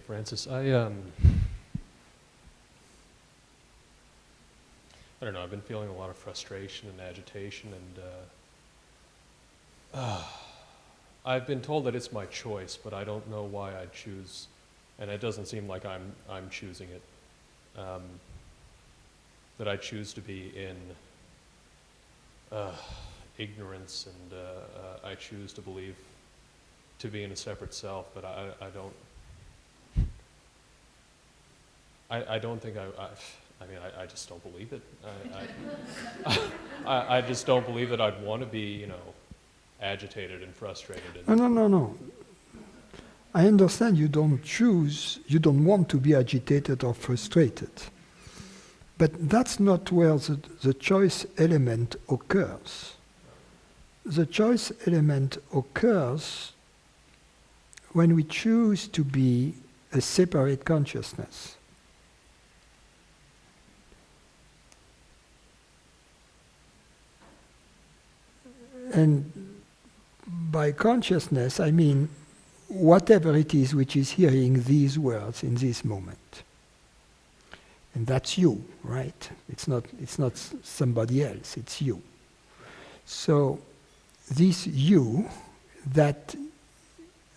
Francis. I don't know, I've been feeling a lot of frustration and agitation, and I've been told that it's my choice, but I don't know why I choose, and it doesn't seem like I'm choosing it. That I choose to be in ignorance, and I choose to believe to be in a separate self, but I don't think I just don't believe it. I just don't believe that I'd want to be, agitated and frustrated. No. I understand you don't want to be agitated or frustrated. But that's not where the choice element occurs. The choice element occurs when we choose to be a separate consciousness. And by consciousness, I mean whatever it is which is hearing these words in this moment. And that's you, right? It's not somebody else, it's you. So this you that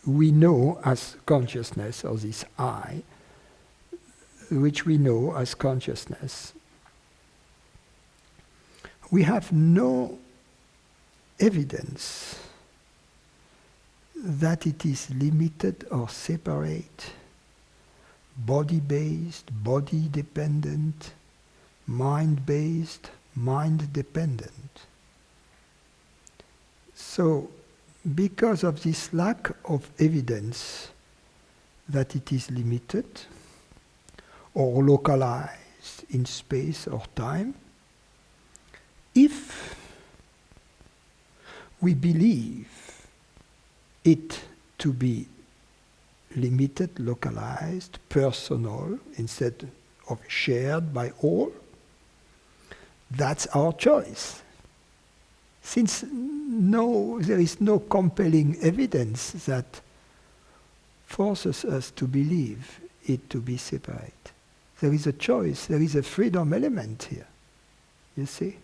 we know as consciousness, or this I, which we know as consciousness, we have no evidence that it is limited or separate, body-based, body-dependent, mind-based, mind-dependent. So, because of this lack of evidence that it is limited or localized in space or time, if we believe it to be limited, localized, personal, instead of shared by all, that's our choice. Since there is no compelling evidence that forces us to believe it to be separate. There is a choice, there is a freedom element here. You see?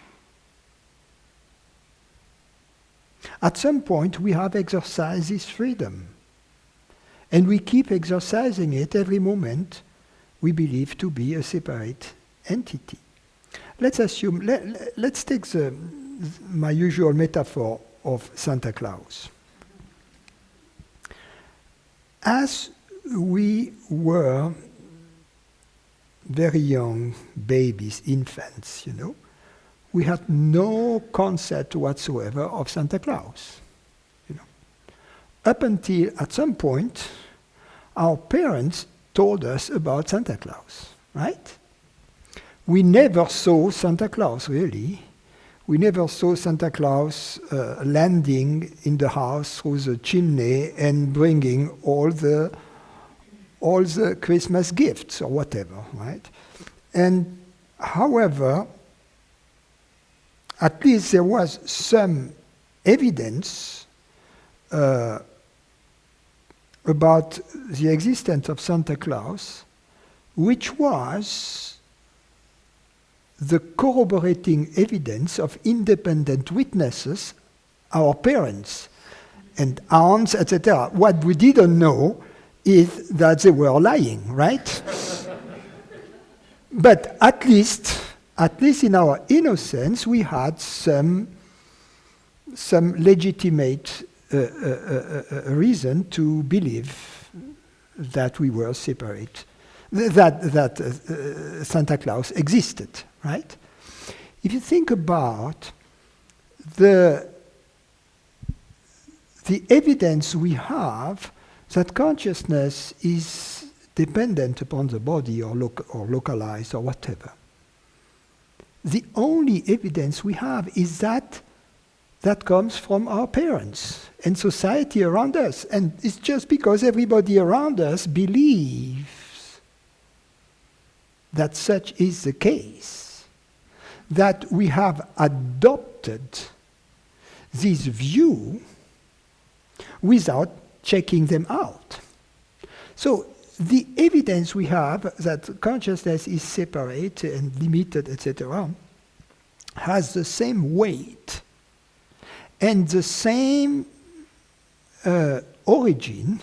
At some point we have exercised this freedom. And we keep exercising it every moment we believe to be a separate entity. Let's assume, let's take my usual metaphor of Santa Claus. As we were very young babies, infants, we had no concept whatsoever of Santa Claus. Up until at some point, our parents told us about Santa Claus, right? We never saw Santa Claus, really. We never saw Santa Claus landing in the house through the chimney and bringing all the Christmas gifts or whatever, right? And however, at least there was some evidence about the existence of Santa Claus, which was the corroborating evidence of independent witnesses, our parents and aunts, etc. What we didn't know is that they were lying, right? But at least in our innocence, we had some legitimate reason to believe that we were separate, that Santa Claus existed, right? If you think about the evidence we have that consciousness is dependent upon the body or localized or whatever, the only evidence we have is that comes from our parents and society around us. And it's just because everybody around us believes that such is the case, that we have adopted this view without checking them out. So the evidence we have that consciousness is separate and limited, etc., has the same weight and the same origin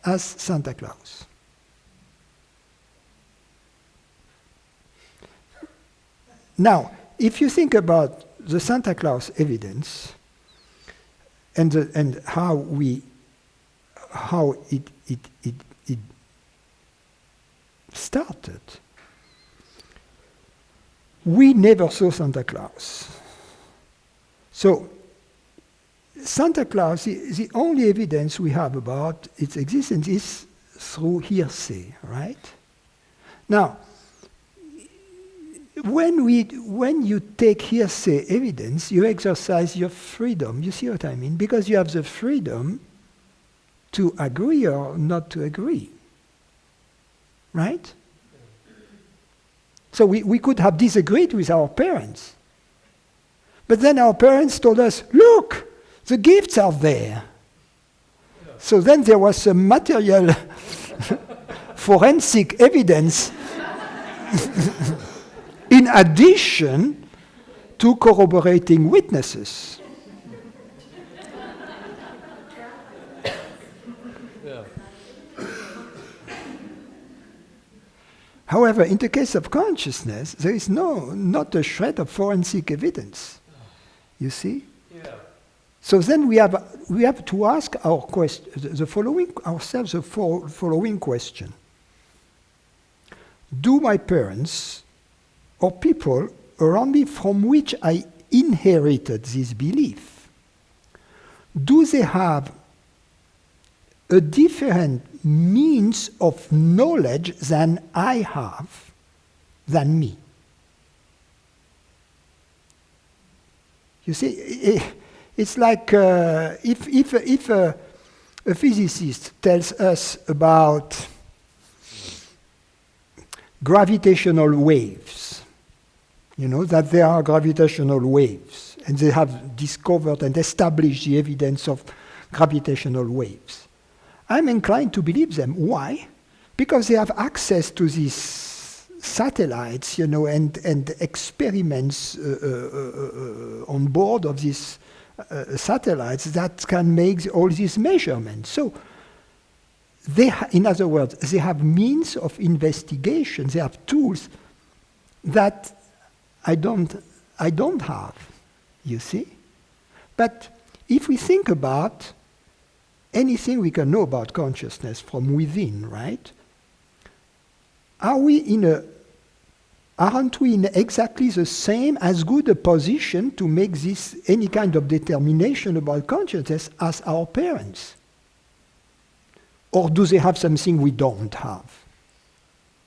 as Santa Claus. Now, if you think about the Santa Claus evidence and how it started, we never saw Santa Claus. So Santa Claus, the only evidence we have about its existence is through hearsay, right? Now, when you take hearsay evidence, you exercise your freedom. You see what I mean? Because you have the freedom to agree or not to agree. Right? So we could have disagreed with our parents. But then our parents told us, look, the gifts are there. Yeah. So then there was some material forensic evidence in addition to corroborating witnesses. Yeah. However, in the case of consciousness, there is not a shred of forensic evidence. You see? Yeah. So then we have to ask ourselves the following question: do my parents or people around me from which I inherited this belief, do they have a different means of knowledge than I have, than me? You see, it's like if a physicist tells us about gravitational waves, that there are gravitational waves, and they have discovered and established the evidence of gravitational waves. I'm inclined to believe them. Why? Because they have access to these satellites, and experiments on board of these satellites that can make all these measurements. So, in other words, they have means of investigation. They have tools that I don't have. You see, but if we think about anything we can know about consciousness from within, right? Aren't we in exactly the same as good a position to make this any kind of determination about consciousness as our parents? Or do they have something we don't have?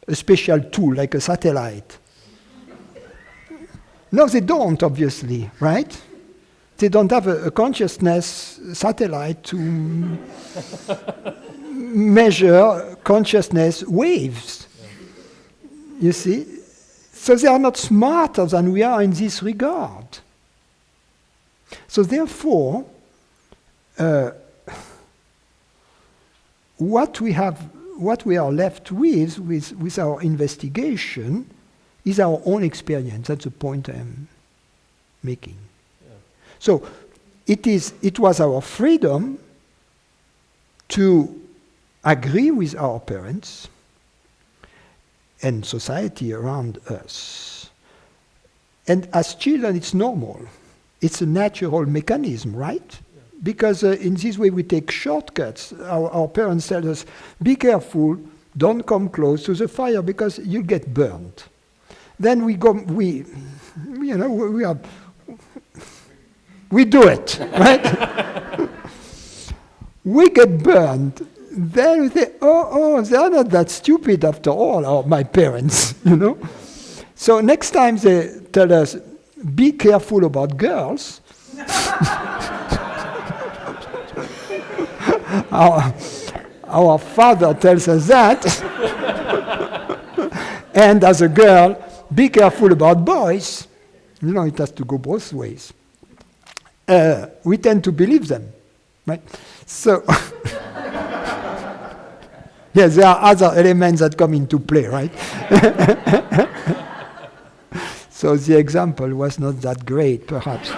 A special tool like a satellite? No, they don't, obviously, right? They don't have a consciousness satellite to measure consciousness waves. You see? So they are not smarter than we are in this regard. So therefore, what we are left with our investigation is our own experience. That's the point I'm making. Yeah. So it was our freedom to agree with our parents and society around us. And as children, it's normal. It's a natural mechanism, right? Yeah. Because in this way we take shortcuts. Our parents tell us, be careful, don't come close to the fire because you'll get burned. Then we do it, right? We get burned. Then we say, oh, they are not that stupid after all, my parents, So next time they tell us, be careful about girls, our father tells us that, and as a girl, be careful about boys. It has to go both ways. We tend to believe them, right? So, Yes, there are other elements that come into play, right? So the example was not that great, perhaps.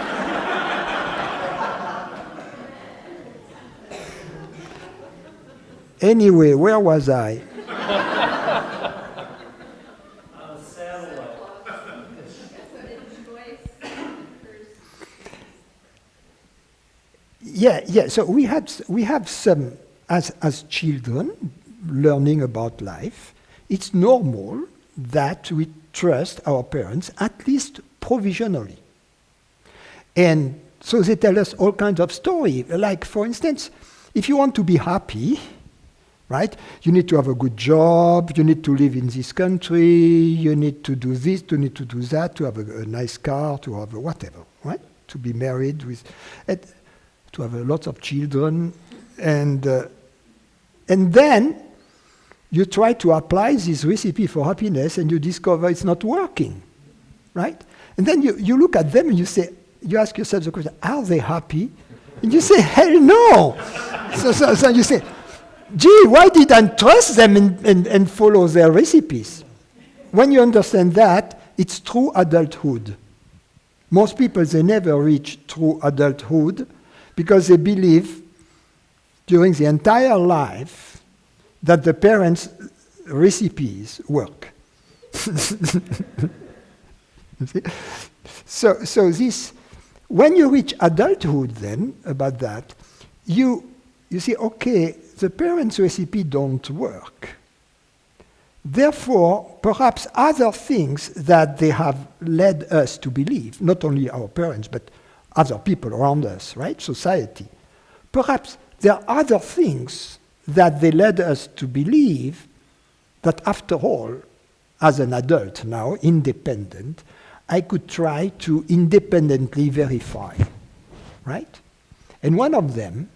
Anyway, where was I? Yeah. So we have some as children learning about life. It's normal that we trust our parents, at least provisionally. And so they tell us all kinds of stories. Like, for instance, if you want to be happy, right, you need to have a good job, you need to live in this country, you need to do this, you need to do that, to have a nice car, to have a whatever, right? To be married with, to have lots of children. And then you try to apply this recipe for happiness and you discover it's not working, right? And then you look at them and you ask yourself the question, are they happy? And you say, hell no! So you say, gee, why did I trust them and follow their recipes? When you understand that, it's true adulthood. Most people, they never reach true adulthood because they believe during the entire life that the parents' recipes work. So this, when you reach adulthood then, about that, you see, okay, the parents' recipe don't work. Therefore, perhaps other things that they have led us to believe, not only our parents, but other people around us, right? Society. Perhaps there are other things that they led us to believe that after all, as an adult now, independent, I could try to independently verify, right? And one of them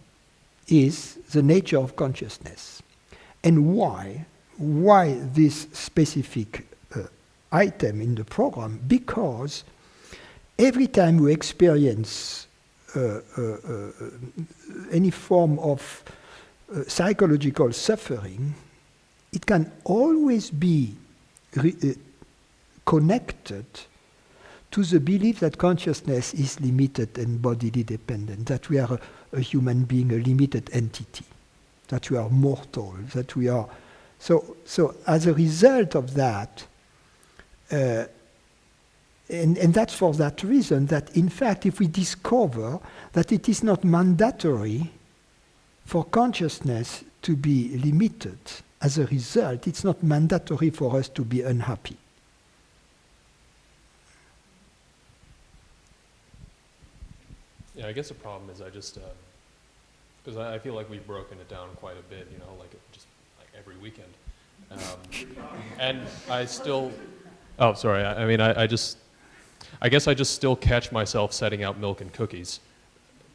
is the nature of consciousness. And why this specific item in the program? Because every time we experience any form of psychological suffering, it can always be connected to the belief that consciousness is limited and bodily dependent, that we are a human being, a limited entity, that we are mortal, that we are... So as a result of that, and that's for that reason that, in fact, if we discover that it is not mandatory for consciousness to be limited, as a result, it's not mandatory for us to be unhappy. Yeah, I guess the problem is I just, because I feel like we've broken it down quite a bit, you know, like just like every weekend. And I still, oh, sorry, I guess I just still catch myself setting out milk and cookies,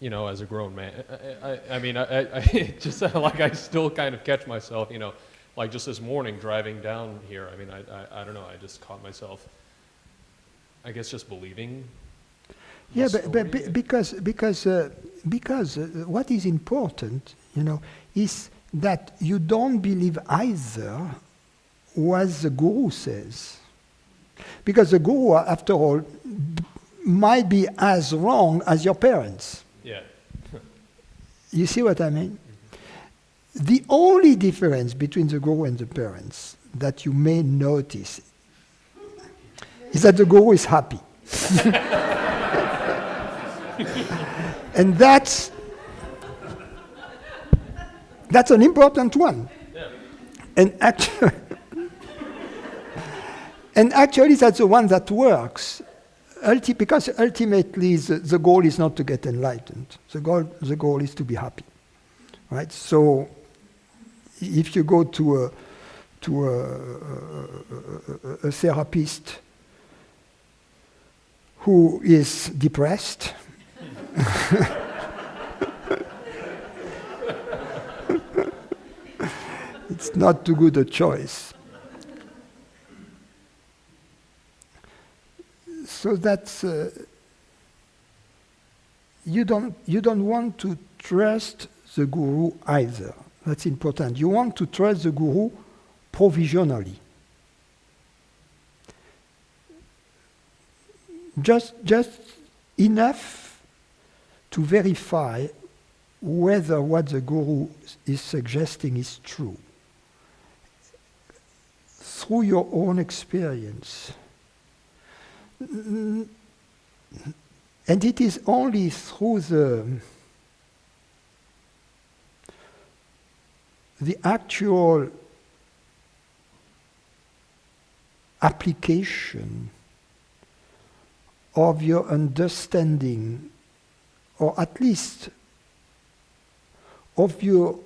you know, as a grown man. I just like I still kind of catch myself, you know, like just this morning driving down here. I mean, I don't know, I just caught myself, I guess, just believing. Yeah, but because what is important, you know, is that you don't believe either what the guru says. Because the guru, after all, might be as wrong as your parents. Yeah. You see what I mean? Mm-hmm. The only difference between the guru and the parents that you may notice is that the guru is happy. And that's an important one. Yeah. And actually that's the one that works. Because ultimately the goal is not to get enlightened. The goal is to be happy. Right? So if you go to a therapist who is depressed, it's not too good a choice. So that's you don't want to trust the guru either. That's important. You want to trust the guru provisionally. Just enough to verify whether what the guru is suggesting is true. Through your own experience. And it is only through the actual application of your understanding, or at least of the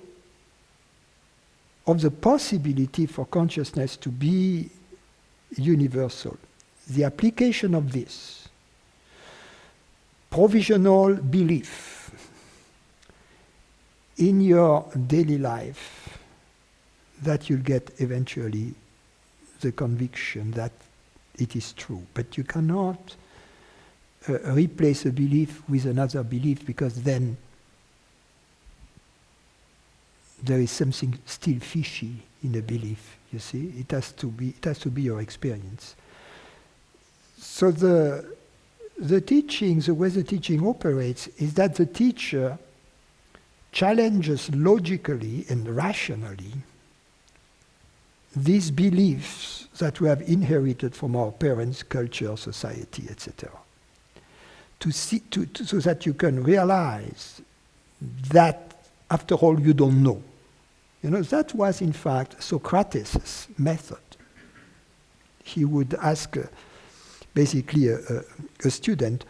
possibility for consciousness to be universal. The application of this provisional belief in your daily life, that you'll get eventually the conviction that it is true. But you cannot replace a belief with another belief, because then there is something still fishy in a belief, you see. It has to be your experience. So the teaching, the way the teaching operates, is that the teacher challenges logically and rationally these beliefs that we have inherited from our parents, culture, society, etc. So that you can realize that, after all, you don't know. You know, that was in fact Socrates' method. He would ask basically a student,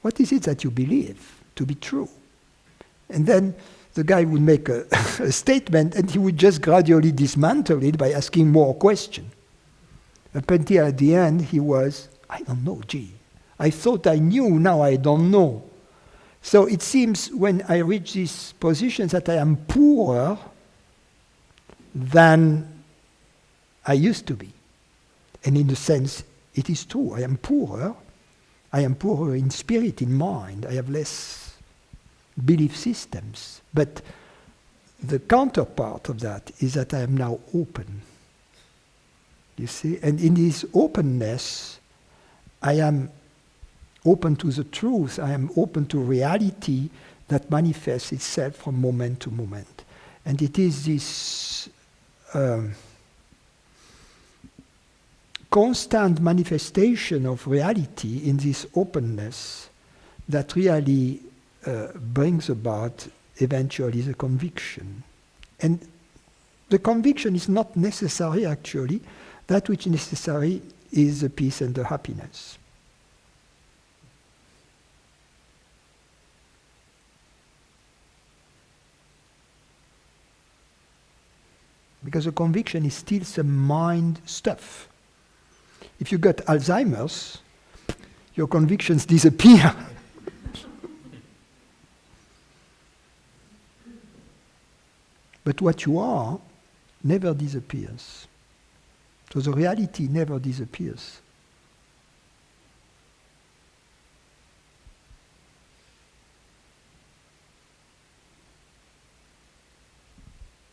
what is it that you believe to be true? And then the guy would make a statement, and he would just gradually dismantle it by asking more questions. Up until at the end he was, I don't know, gee, I thought I knew, now I don't know. So it seems when I reach this position that I am poorer than I used to be. And in a sense, it is true. I am poorer. I am poorer in spirit, in mind. I have less belief systems. But the counterpart of that is that I am now open. You see? And in this openness, I am open to the truth. I am open to reality that manifests itself from moment to moment. And it is this constant manifestation of reality in this openness that really brings about eventually the conviction. And the conviction is not necessary, actually. That which is necessary is the peace and the happiness. Because the conviction is still some mind stuff. If you got Alzheimer's, your convictions disappear. But what you are never disappears. So the reality never disappears.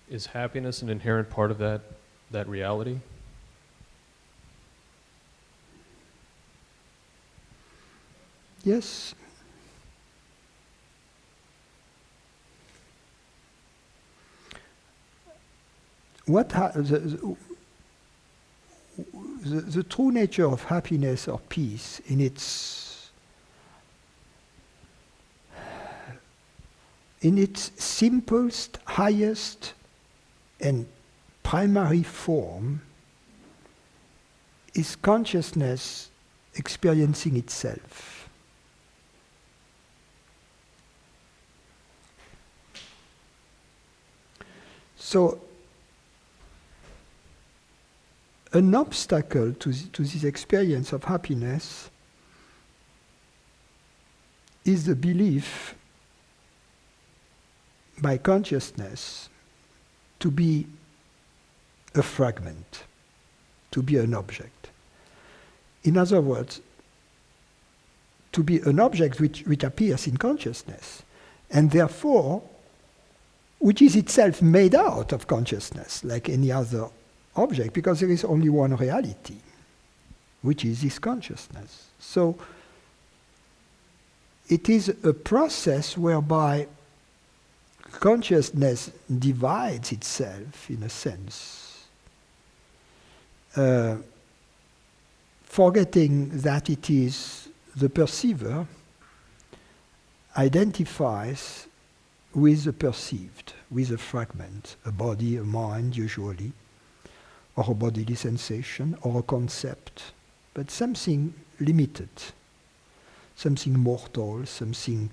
Is happiness an inherent part of that reality? Yes. The true nature of happiness or peace in its simplest, highest, and primary form is consciousness experiencing itself. So, an obstacle to this experience of happiness is the belief by consciousness to be a fragment, to be an object. In other words, to be an object which appears in consciousness, and therefore which is itself made out of consciousness, like any other object, because there is only one reality, which is this consciousness. So it is a process whereby consciousness divides itself, in a sense, forgetting that it is the perceiver, identifies with the perceived, with a fragment, a body, a mind usually, or a bodily sensation, or a concept, but something limited, something mortal, something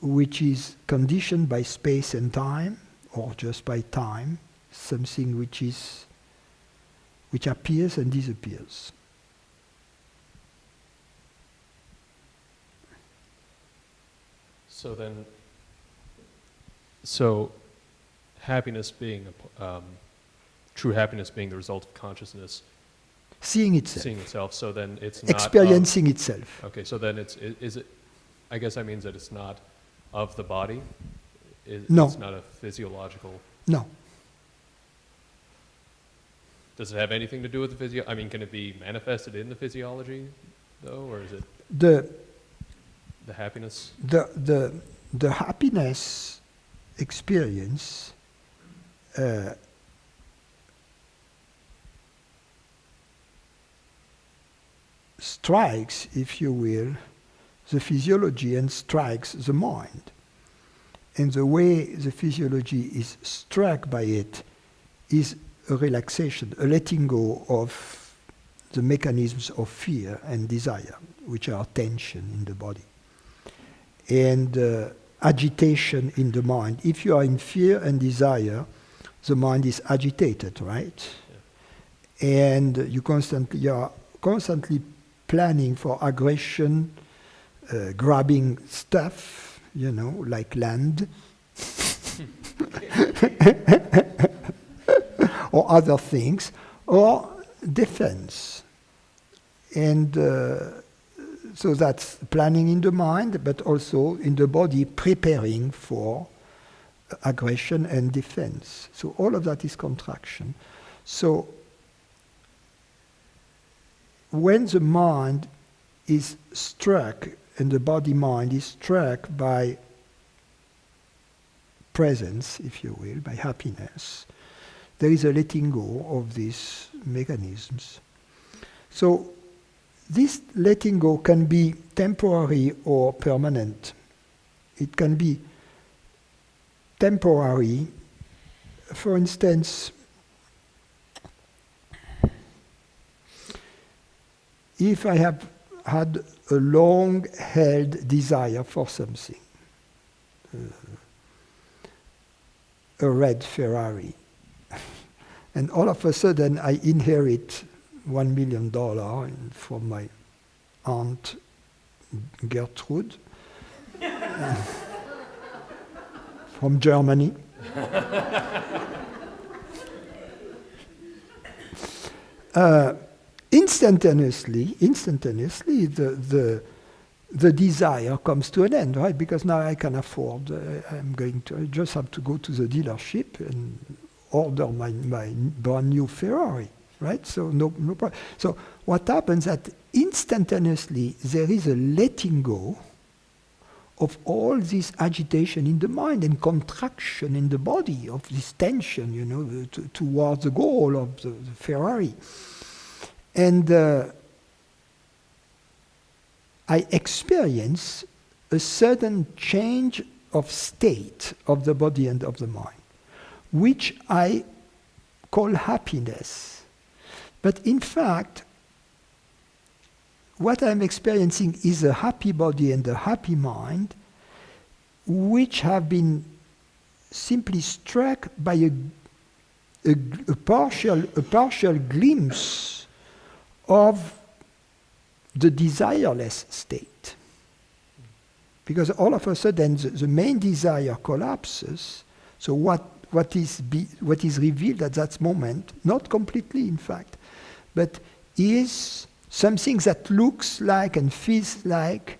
which is conditioned by space and time, or just by time, something which appears and disappears. So happiness being true happiness being the result of consciousness Seeing itself. seeing itself. So then it's not Experiencing itself. okay. So then is it? I guess that means that it's not of the body. No. It's not a physiological. No. Does it have anything to do with the physio? I mean, can it be manifested in the physiology, though, or is it The happiness? the happiness experience strikes, if you will, the physiology and strikes the mind. And the way the physiology is struck by it is a relaxation, a letting go of the mechanisms of fear and desire, which are tension in the body, and agitation in the mind. If you are in fear and desire, the mind is agitated, right? Yeah. And you are constantly planning for aggression, grabbing stuff, like land, or other things, or defense. And so that's planning in the mind, but also in the body, preparing for aggression and defense. So all of that is contraction. So when the mind is struck, and the body-mind is struck by presence, if you will, by happiness, there is a letting go of these mechanisms. So this letting go can be temporary or permanent. It can be temporary. For instance, if I have had a long-held desire for something, a red Ferrari, and all of a sudden I inherit $1 million from my aunt Gertrude from Germany. Instantaneously, the desire comes to an end, right? Because now I can afford. I just have to go to the dealership and order my brand new Ferrari, right? So no problem. So what happens that instantaneously there is a letting go of all this agitation in the mind and contraction in the body of this tension, towards the goal of the Ferrari. And I experience a sudden change of state of the body and of the mind, which I call happiness. But in fact, what I'm experiencing is a happy body and a happy mind, which have been simply struck by a partial glimpse of the desireless state. Because all of a sudden the main desire collapses, so what is revealed at that moment, not completely in fact, but is something that looks like and feels like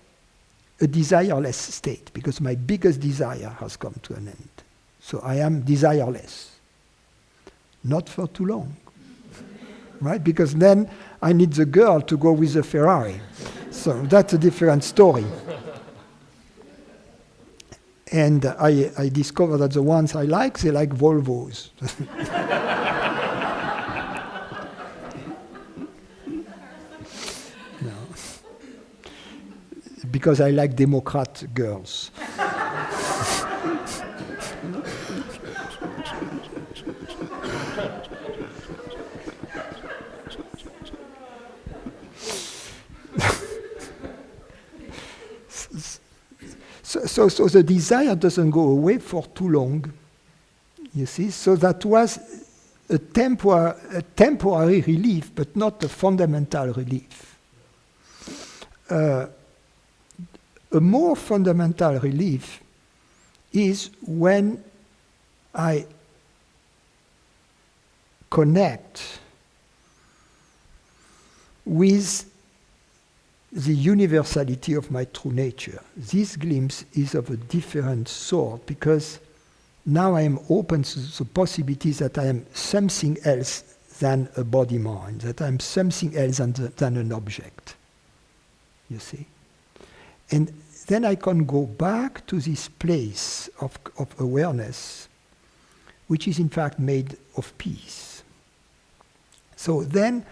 a desireless state, because my biggest desire has come to an end. So I am desireless. Not for too long. Right? Because then I need the girl to go with the Ferrari. So that's a different story. And I discovered that the ones I like, they like Volvos. No. Because I like Democrat girls. So the desire doesn't go away for too long, you see. So that was a temporary relief, but not a fundamental relief. A more fundamental relief is when I connect with the universality of my true nature. This glimpse is of a different sort because now I am open to the possibilities that I am something else than a body-mind, that I am something else than an object, you see. And then I can go back to this place of awareness, which is in fact made of peace. So then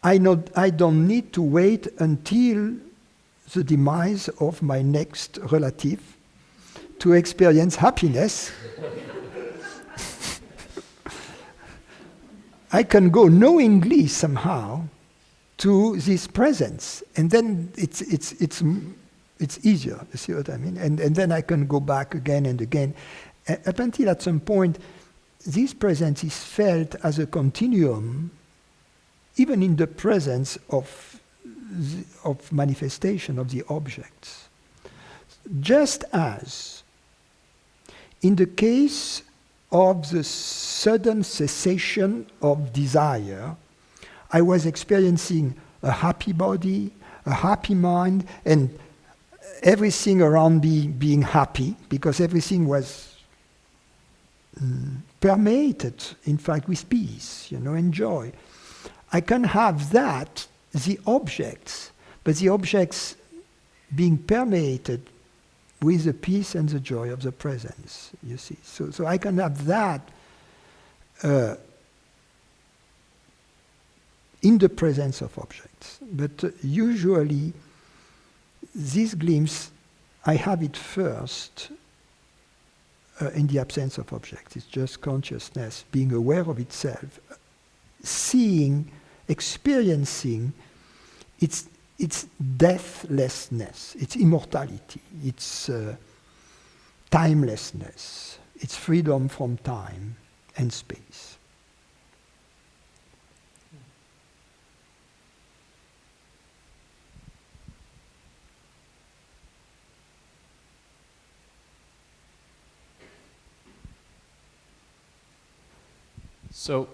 I don't need to wait until the demise of my next relative to experience happiness. I can go knowingly somehow to this presence, and then it's easier. You see what I mean? And then I can go back again and again, up until at some point, this presence is felt as a continuum. Even in the presence of manifestation of the objects. Just as in the case of the sudden cessation of desire, I was experiencing a happy body, a happy mind, and everything around me being happy, because everything was permeated, in fact, with peace, and joy. I can have that, the objects, but the objects being permeated with the peace and the joy of the presence, you see. So I can have that in the presence of objects. But usually, this glimpse, I have it first in the absence of objects. It's just consciousness being aware of itself, seeing, experiencing its deathlessness, its immortality, its timelessness, its freedom from time and space. So,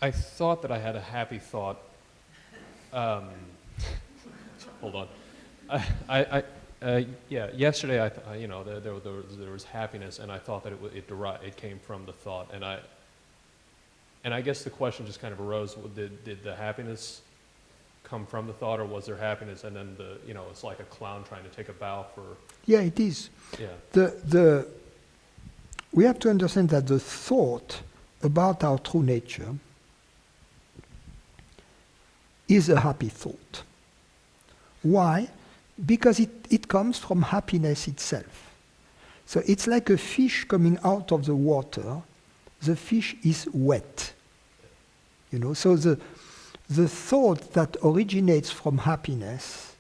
I thought that I had a happy thought. Hold on. Yesterday there was happiness, and I thought that it came from the thought, and I guess the question just kind of arose: did the happiness come from the thought, or was there happiness and then it's like a clown trying to take a bow for? Yeah, it is. Yeah. We have to understand that the thought about our true nature is a happy thought. Why? Because it comes from happiness itself. So it's like a fish coming out of the water. The fish is wet. So the thought that originates from happiness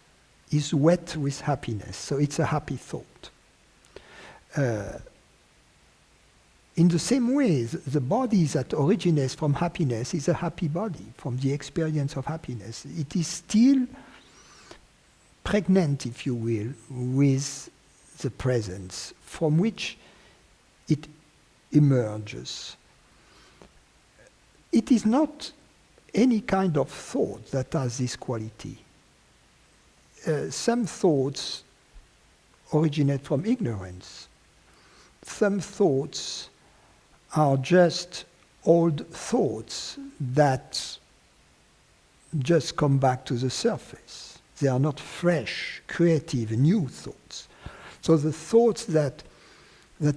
is wet with happiness. So it's a happy thought. In the same way, the body that originates from happiness is a happy body, from the experience of happiness. It is still pregnant, if you will, with the presence from which it emerges. It is not any kind of thought that has this quality. Some thoughts originate from ignorance. some thoughts are just old thoughts that just come back to the surface. They are not fresh, creative, new thoughts. So the thoughts that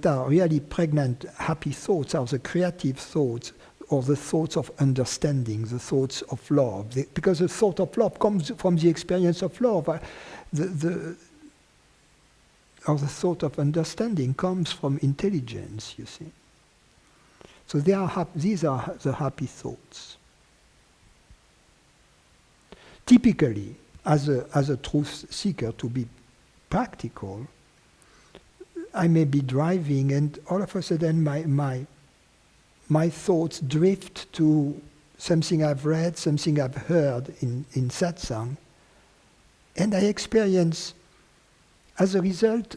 are really pregnant, happy thoughts are the creative thoughts, or the thoughts of understanding, the thoughts of love. Because the thought of love comes from the experience of love. Or the thought of understanding comes from intelligence, you see. So these are the happy thoughts. Typically, as a truth seeker, to be practical, I may be driving and all of a sudden my thoughts drift to something I've read, something I've heard in satsang, and I experience, as a result,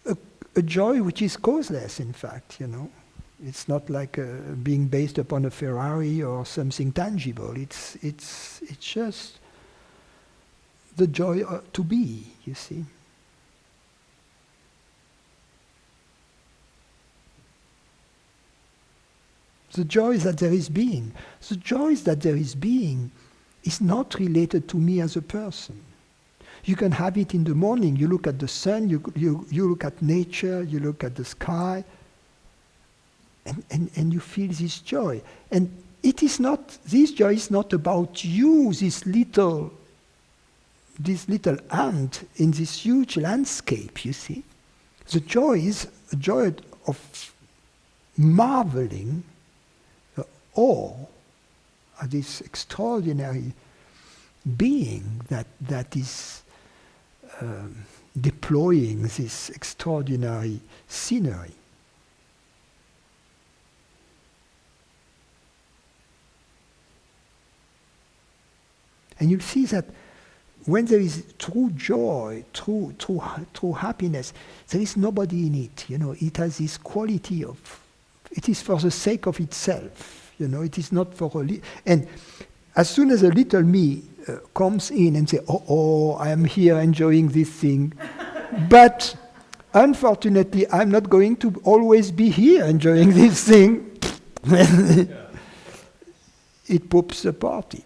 a joy which is causeless, in fact, you know. It's not like being based upon a Ferrari or something tangible. It's just the joy to be, you see. The joy that there is being. The joy that there is being is not related to me as a person. You can have it in the morning. You look at the sun, you look at nature, you look at the sky, and you feel this joy. And it is not, this joy is not about you, this little ant in this huge landscape, you see. The joy is a joy of marveling the awe of this extraordinary being that is deploying this extraordinary scenery. And you'll see that when there is true joy, true happiness, there is nobody in it. You know, it has this quality of, it is for the sake of itself. You know, it is not for and as soon as a little me comes in and say, oh, I am here enjoying this thing, but unfortunately, I'm not going to always be here enjoying this thing. It poops the party.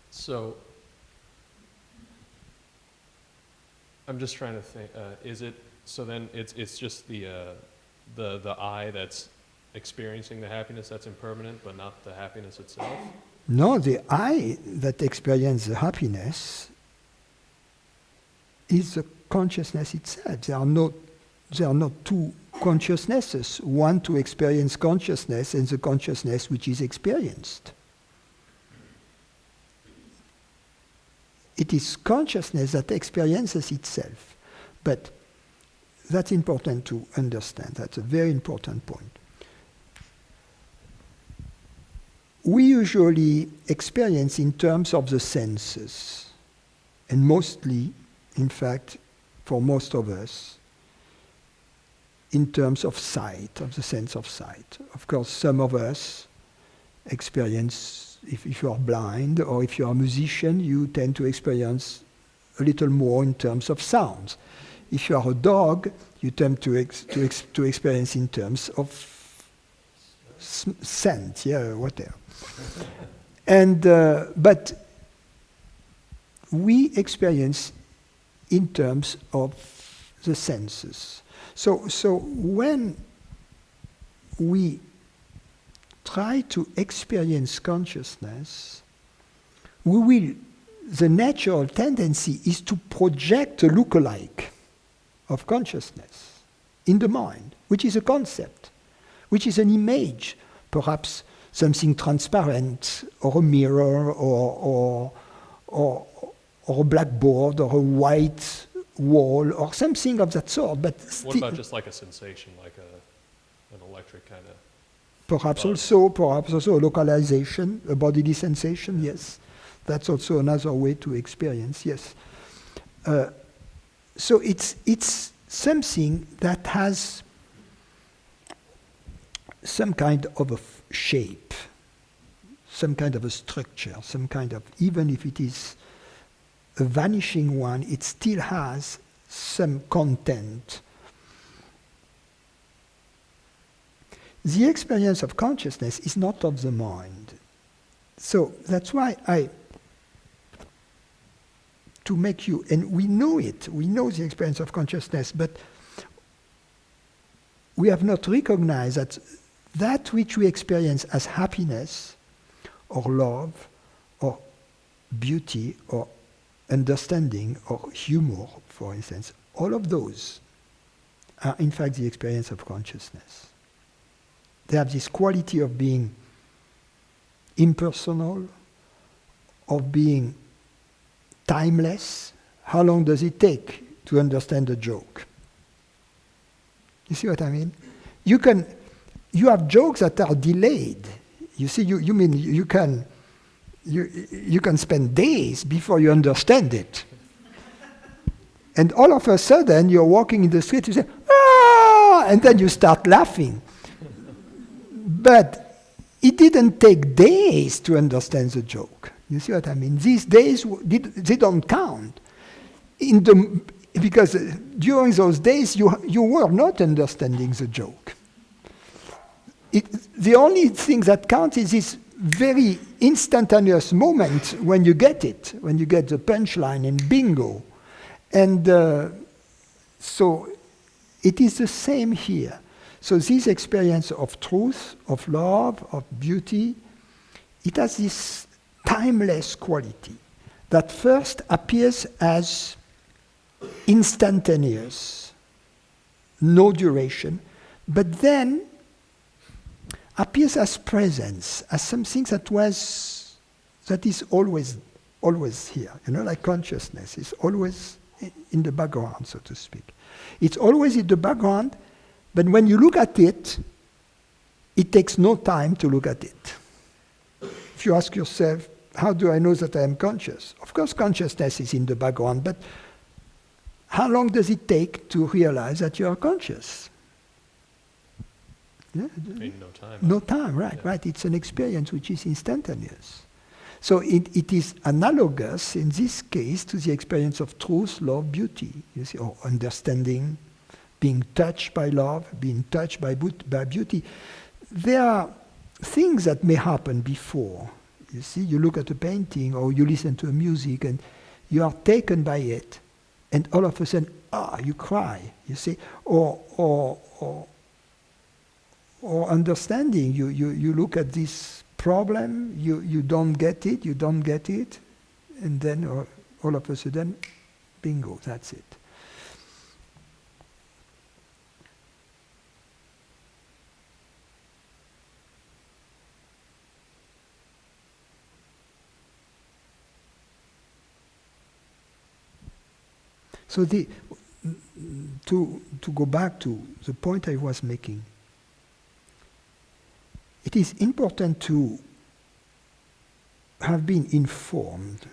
So, I'm just trying to think. Is it so? Then it's just the I that's experiencing the happiness that's impermanent, but not the happiness itself. No, the I that experiences the happiness is the consciousness itself. There are not two consciousnesses. One to experience consciousness and the consciousness which is experienced. It is consciousness that experiences itself. But that's important to understand. That's a very important point. We usually experience in terms of the senses. And mostly, in fact, for most of us, in terms of sight, of the sense of sight. Of course, some of us experience, if you are blind or if you are a musician, you tend to experience a little more in terms of sounds. If you are a dog, you tend to experience in terms of scent, whatever. And but we experience in terms of the senses. So when we try to experience consciousness, the natural tendency is to project a lookalike of consciousness in the mind, which is a concept, which is an image, perhaps something transparent, or a mirror, or a blackboard, or a white wall, or something of that sort. But what about just like a sensation, like an electric kind of? Perhaps also a localization, a bodily sensation, yes. That's also another way to experience, yes. So it's something that has some kind of a shape, some kind of a structure, some kind of, even if it is a vanishing one, it still has some content. The experience of consciousness is not of the mind. So that's why to make you, and we know it, we know the experience of consciousness, but we have not recognized that which we experience as happiness, or love, or beauty, or understanding, or humor, for instance, all of those are in fact the experience of consciousness. They have this quality of being impersonal, of being timeless. How long does it take to understand a joke? You see what I mean? You have jokes that are delayed. You see, you mean you can spend days before you understand it. And all of a sudden you're walking in the street, you say, "Ah!" and then you start laughing. But it didn't take days to understand the joke. You see what I mean? These days, they don't count. Because during those days, you were not understanding the joke. The only thing that counts is this very instantaneous moment when you get it, when you get the punchline and bingo. And so it is the same here. So this experience of truth, of love, of beauty, it has this timeless quality that first appears as instantaneous, no duration, but then appears as presence, as something that is always here. Like consciousness is always in the background, so to speak. It's always in the background, but when you look at it, it takes no time to look at it. If you ask yourself, how do I know that I am conscious? Of course, consciousness is in the background, but how long does it take to realize that you are conscious? Yeah? I mean, no time. No time, right, Yeah. right. It's an experience which is instantaneous. So it is analogous, in this case, to the experience of truth, love, beauty, you see, or understanding, being touched by love, being touched by beauty. There are things that may happen before. You see, you look at a painting or you listen to a music and you are taken by it, and all of a sudden, you cry, you see, or understanding, you look at this problem, you don't get it, and then all of a sudden, bingo, that's it. So to go back to the point I was making, it is important to have been informed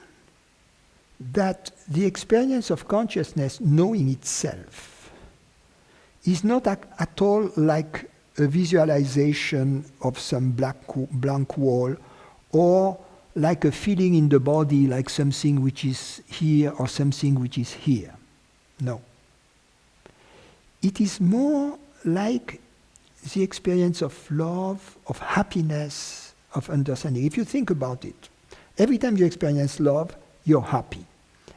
that the experience of consciousness knowing itself is not at all like a visualization of some blank wall, or like a feeling in the body, like something which is here or something which is here. No. It is more like the experience of love, of happiness, of understanding. If you think about it, every time you experience love, you're happy.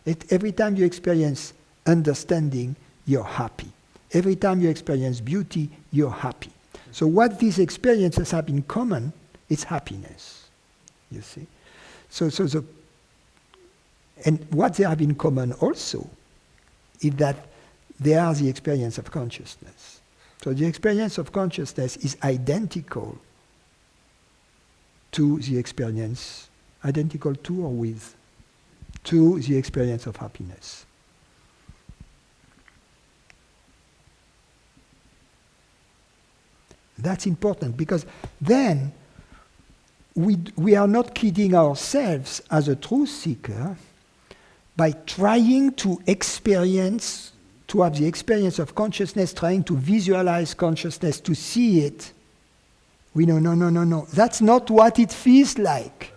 Every time you experience understanding, you're happy. Every time you experience beauty, you're happy. So what these experiences have in common is happiness, you see. And what they have in common also is that they are the experience of consciousness. So the experience of consciousness is identical to the experience, identical to or with, to the experience of happiness. That's important, because then we are not kidding ourselves as a truth seeker by trying to experience, to have the experience of consciousness, trying to visualize consciousness, to see it We know, no, no, no, no. That's not what it feels like.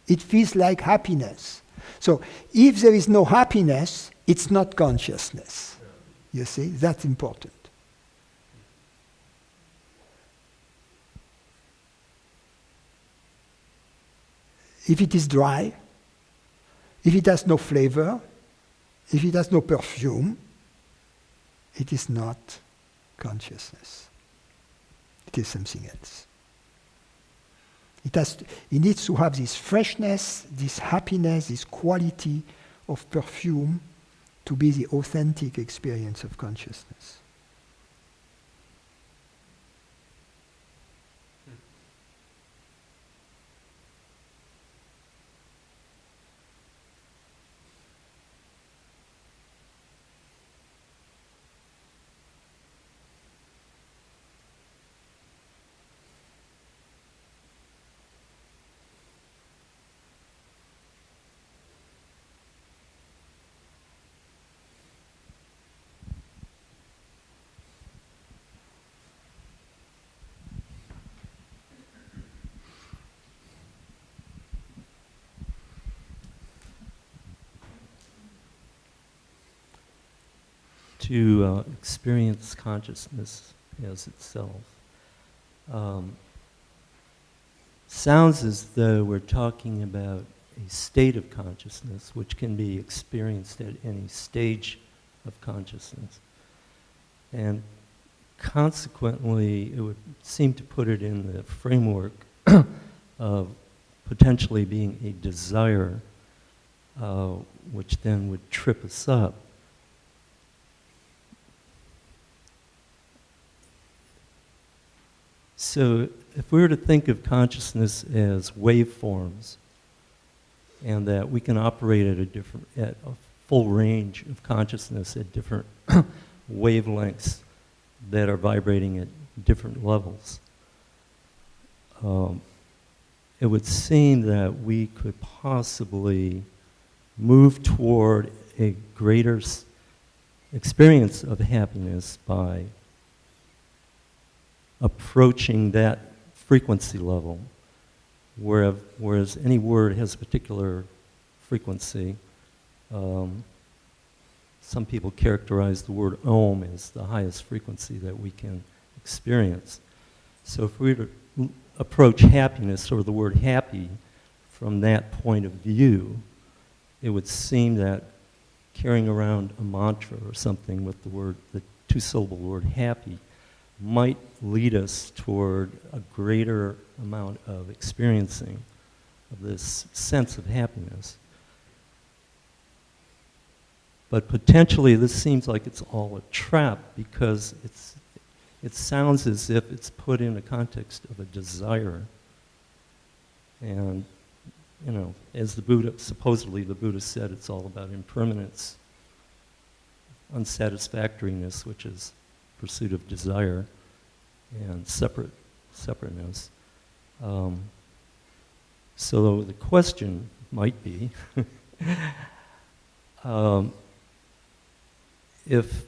It feels like happiness. So if there is no happiness, it's not consciousness. You see, that's important. If it is dry, if it has no flavor, if it has no perfume, it is not consciousness. It is something else. It needs to have this freshness, this happiness, this quality of perfume to be the authentic experience of consciousness. To experience consciousness as itself. Sounds as though we're talking about a state of consciousness which can be experienced at any stage of consciousness. And consequently, it would seem to put it in the framework of potentially being a desire, which then would trip us up. So if we were to think of consciousness as waveforms, and that we can operate at a full range of consciousness at different wavelengths that are vibrating at different levels, it would seem that we could possibly move toward a greater experience of happiness by approaching that frequency level, whereas any word has a particular frequency. Some people characterize the word Om as the highest frequency that we can experience. So if we were to approach happiness, or the word happy, from that point of view, it would seem that carrying around a mantra or something with the two-syllable word happy, might lead us toward a greater amount of experiencing of this sense of happiness. But potentially this seems like it's all a trap, because it sounds as if it's put in a context of a desire. And, you know, as supposedly the Buddha said, it's all about impermanence, unsatisfactoriness, which is pursuit of desire, and separateness. So the question might be, if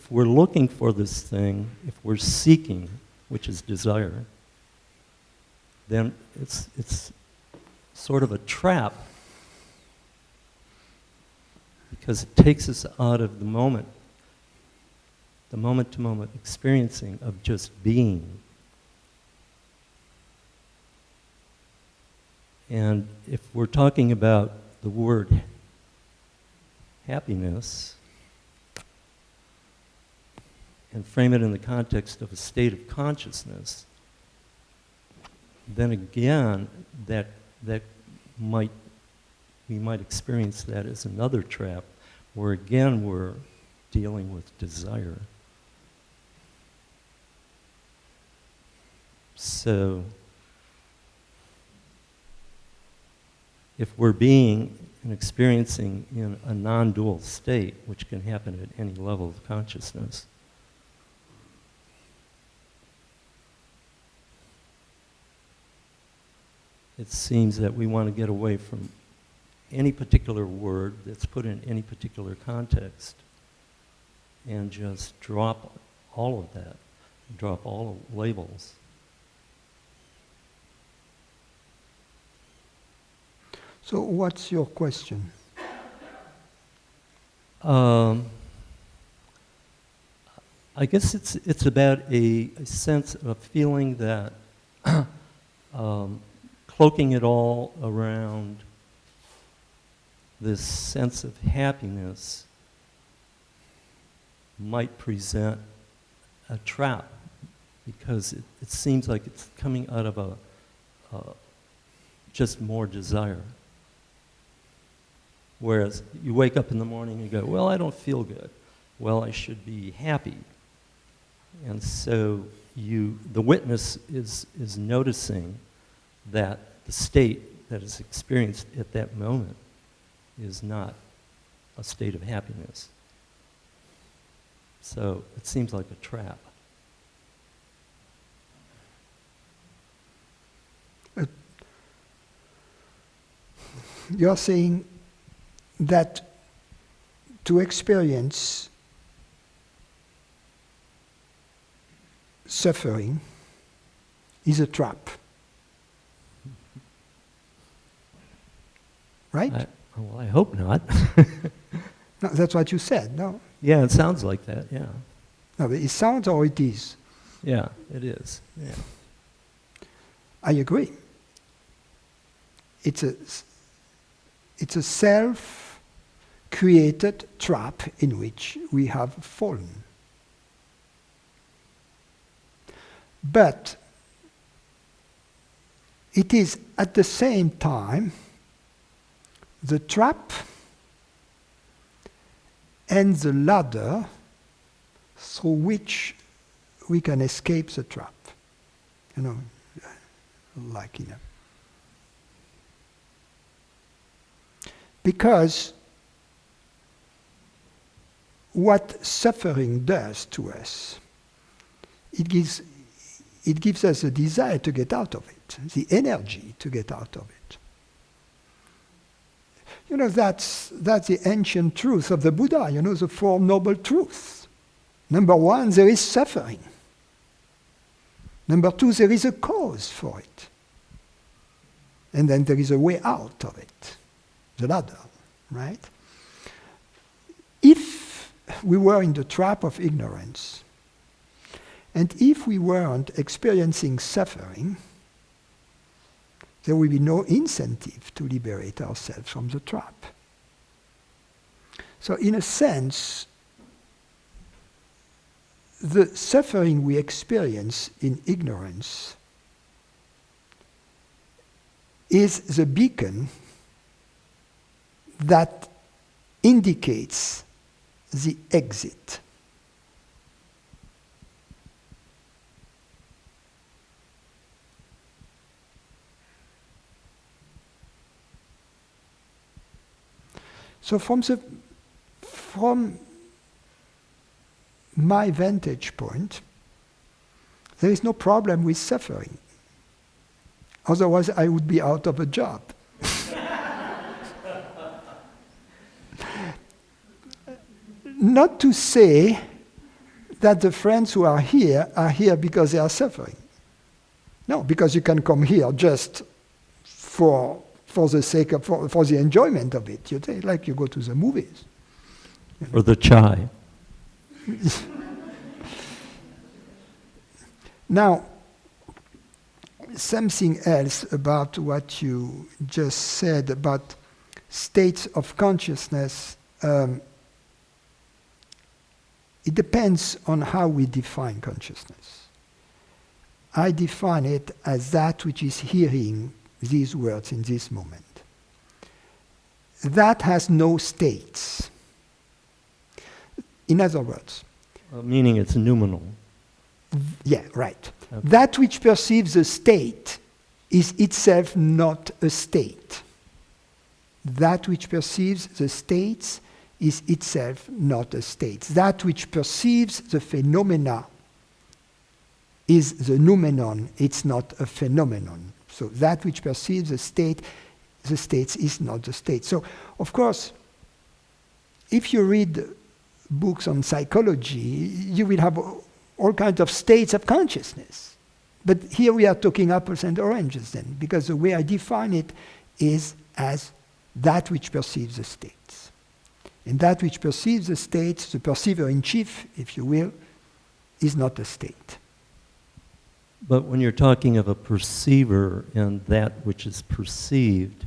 we're looking for this thing, if we're seeking, which is desire, then it's sort of a trap, because it takes us out of the moment-to-moment experiencing of just being. And if we're talking about the word happiness, and frame it in the context of a state of consciousness, then again, we might experience that as another trap, where again we're dealing with desire. So, if we're being and experiencing in a non-dual state, which can happen at any level of consciousness, it seems that we want to get away from any particular word that's put in any particular context and just drop all of that, drop all labels, So what's your question? I guess it's about a sense of feeling that cloaking it all around this sense of happiness might present a trap, because it seems like it's coming out of just more desire. Whereas you wake up in the morning and you go, well, I don't feel good. Well, I should be happy. And so the witness is noticing that the state that is experienced at that moment is not a state of happiness. So it seems like a trap. You're saying that to experience suffering is a trap. Right? Well, I hope not. No, that's what you said, no? Yeah, it sounds like that, yeah. No, but it sounds or it is. Yeah, it is, yeah. I agree. It's a self-created trap in which we have fallen. But it is at the same time the trap and the ladder through which we can escape the trap. You know, like in a... Because what suffering does to us, it gives us a desire to get out of it, the energy to get out of it. You know, that's the ancient truth of the Buddha, you know, the Four Noble Truths. Number one, there is suffering. Number two, there is a cause for it. And then there is a way out of it, the ladder, right? If we were in the trap of ignorance, and if we weren't experiencing suffering, there will be no incentive to liberate ourselves from the trap. So in a sense, the suffering we experience in ignorance is the beacon that indicates the exit. So from my vantage point, there is no problem with suffering. Otherwise, I would be out of a job. Not to say that the friends who are here because they are suffering. No, because you can come here just for the sake of, for the enjoyment of it. You take, like you go to the movies. Or the chai. Now, something else about what you just said about states of consciousness. It depends on how we define consciousness. I define it as that which is hearing these words in this moment. That has no states. In other words, meaning it's noumenal. Yeah, right. Okay. That which perceives a state is itself not a state. That which perceives the states is itself not a state. That which perceives the phenomena is the noumenon, it's not a phenomenon. So that which perceives the states is not the state. So, of course, if you read books on psychology, you will have all kinds of states of consciousness. But here we are talking apples and oranges then, because the way I define it is as that which perceives the states. And that which perceives the states, the perceiver in chief, if you will, is not a state. But when you're talking of a perceiver and that which is perceived,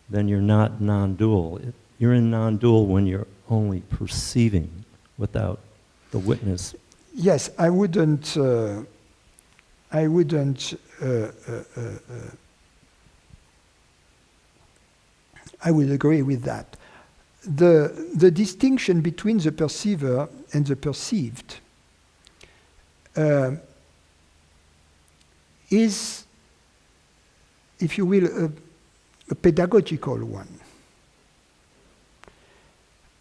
then you're not non-dual. You're in non-dual when you're only perceiving without the witness. Yes, I would agree with that. The distinction between the perceiver and the perceived is, if you will, a pedagogical one.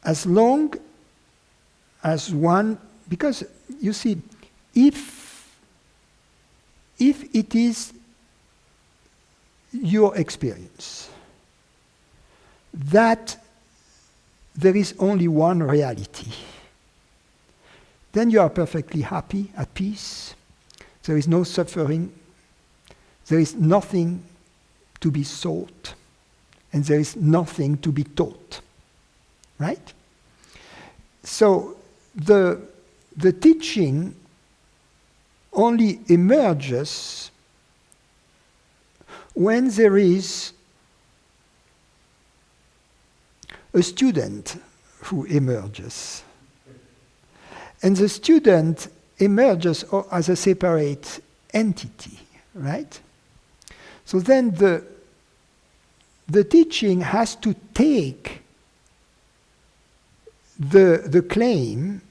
As long as one, because you see, if it is your experience that there is only one reality, then you are perfectly happy, at peace. There is no suffering. There is nothing to be sought, and there is nothing to be taught. Right? So the teaching only emerges when there is a student who emerges. And the student emerges as a separate entity, right? So then the teaching has to take the claim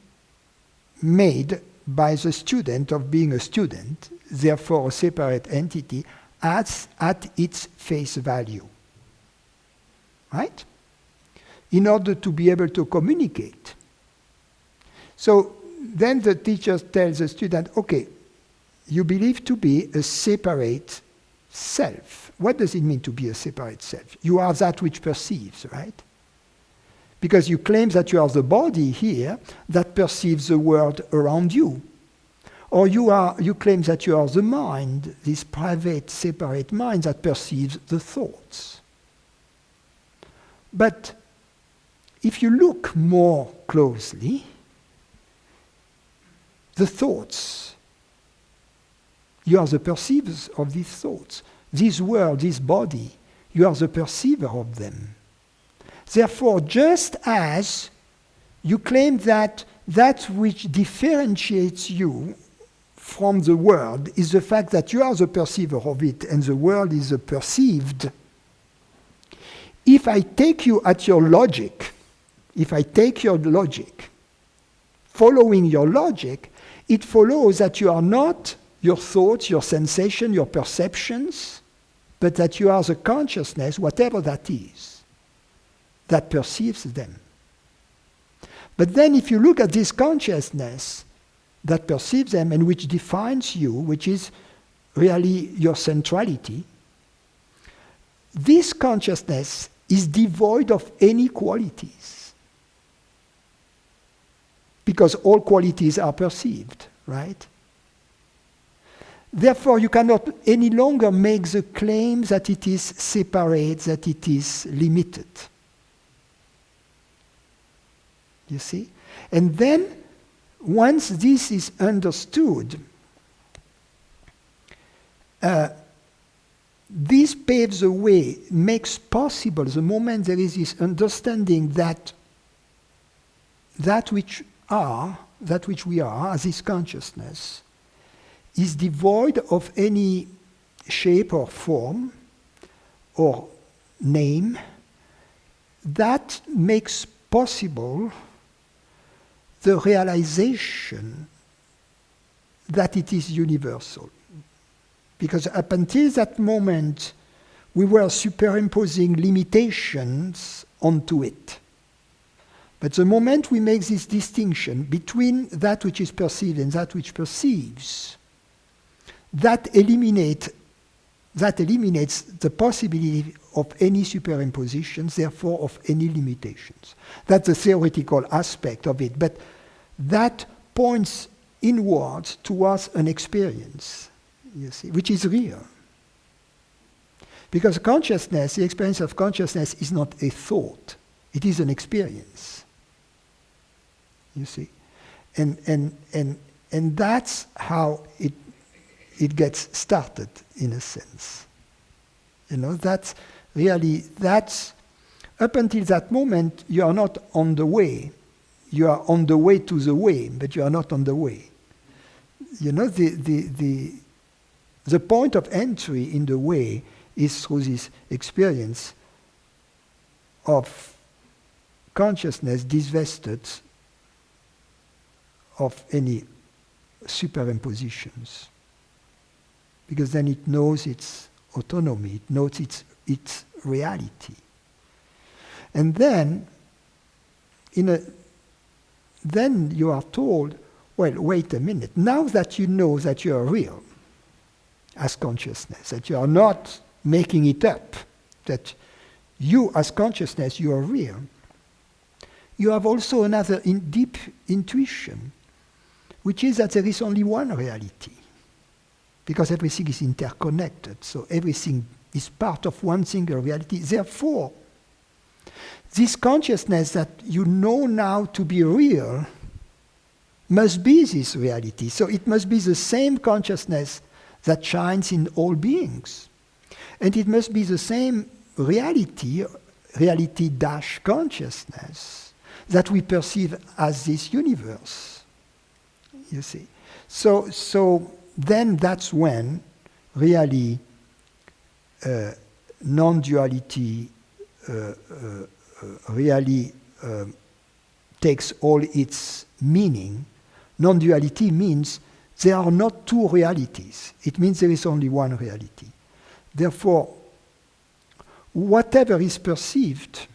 made by the student of being a student, therefore a separate entity, at its face value, right? In order to be able to communicate. So then the teacher tells the student, okay, you believe to be a separate self. What does it mean to be a separate self? You are that which perceives, right? Because you claim that you are the body here that perceives the world around you. Or you claim that you are the mind, this private, separate mind that perceives the thoughts. But if you look more closely, the thoughts, you are the perceivers of these thoughts. This world, this body, you are the perceiver of them. Therefore, just as you claim that that which differentiates you from the world is the fact that you are the perceiver of it and the world is the perceived, if I take you at your logic, following your logic, it follows that you are not your thoughts, your sensation, your perceptions, but that you are the consciousness, whatever that is, that perceives them. But then if you look at this consciousness that perceives them and which defines you, which is really your centrality, this consciousness is devoid of any qualities. Because all qualities are perceived, right? Therefore, you cannot any longer make the claim that it is separate, that it is limited. You see? And then, once this is understood, this paves the way, makes possible the moment there is this understanding that that which we are, as this consciousness, is devoid of any shape or form or name, that makes possible the realization that it is universal. Because up until that moment, we were superimposing limitations onto it. But the moment we make this distinction between that which is perceived and that which perceives, that eliminates the possibility of any superimpositions, therefore of any limitations. That's the theoretical aspect of it, but that points inwards towards an experience, you see, which is real. Because consciousness, the experience of consciousness is not a thought. It is an experience. You see? And that's how it gets started, in a sense. You know, that's up until that moment, you are not on the way. You are on the way to the way, but you are not on the way. You know, the point of entry in the way is through this experience of consciousness divested of any superimpositions. Because then it knows its autonomy, it knows its reality. And then, then you are told, well, wait a minute, now that you know that you are real as consciousness, that you are not making it up, that you as consciousness, you are real, you have also another deep intuition, which is that there is only one reality, because everything is interconnected, so everything is part of one single reality. Therefore, this consciousness that you know now to be real must be this reality. So it must be the same consciousness that shines in all beings. And it must be the same reality-consciousness that we perceive as this universe. You see? So then that's when really non-duality really takes all its meaning. Non-duality means there are not two realities. It means there is only one reality. Therefore, whatever is perceived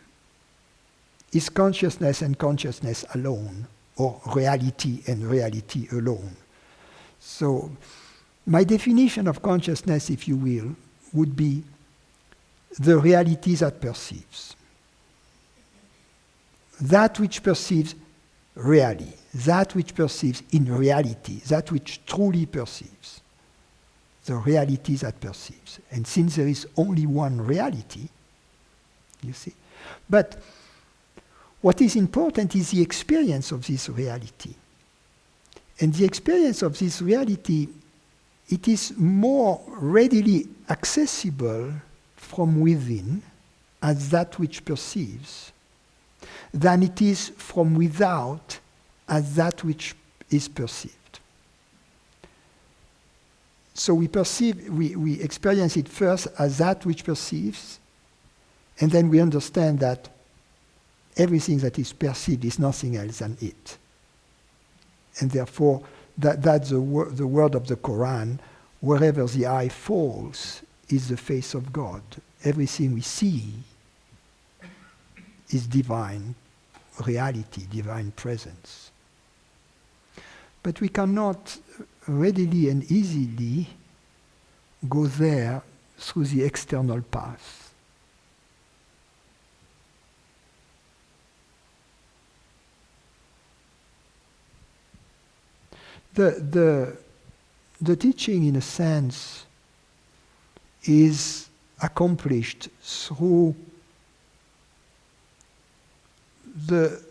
is consciousness and consciousness alone, or reality and reality alone. So, my definition of consciousness, if you will, would be the reality that perceives. That which perceives really, that which perceives in reality, that which truly perceives. The reality that perceives. And since there is only one reality, you see. But what is important is the experience of this reality. And the experience of this reality, it is more readily accessible from within as that which perceives than it is from without as that which is perceived. So we experience it first as that which perceives, and then we understand that everything that is perceived is nothing else than it. And therefore, that's the word of the Quran, wherever the eye falls is the face of God. Everything we see is divine reality, divine presence. But we cannot readily and easily go there through the external path. The teaching, in a sense, is accomplished through the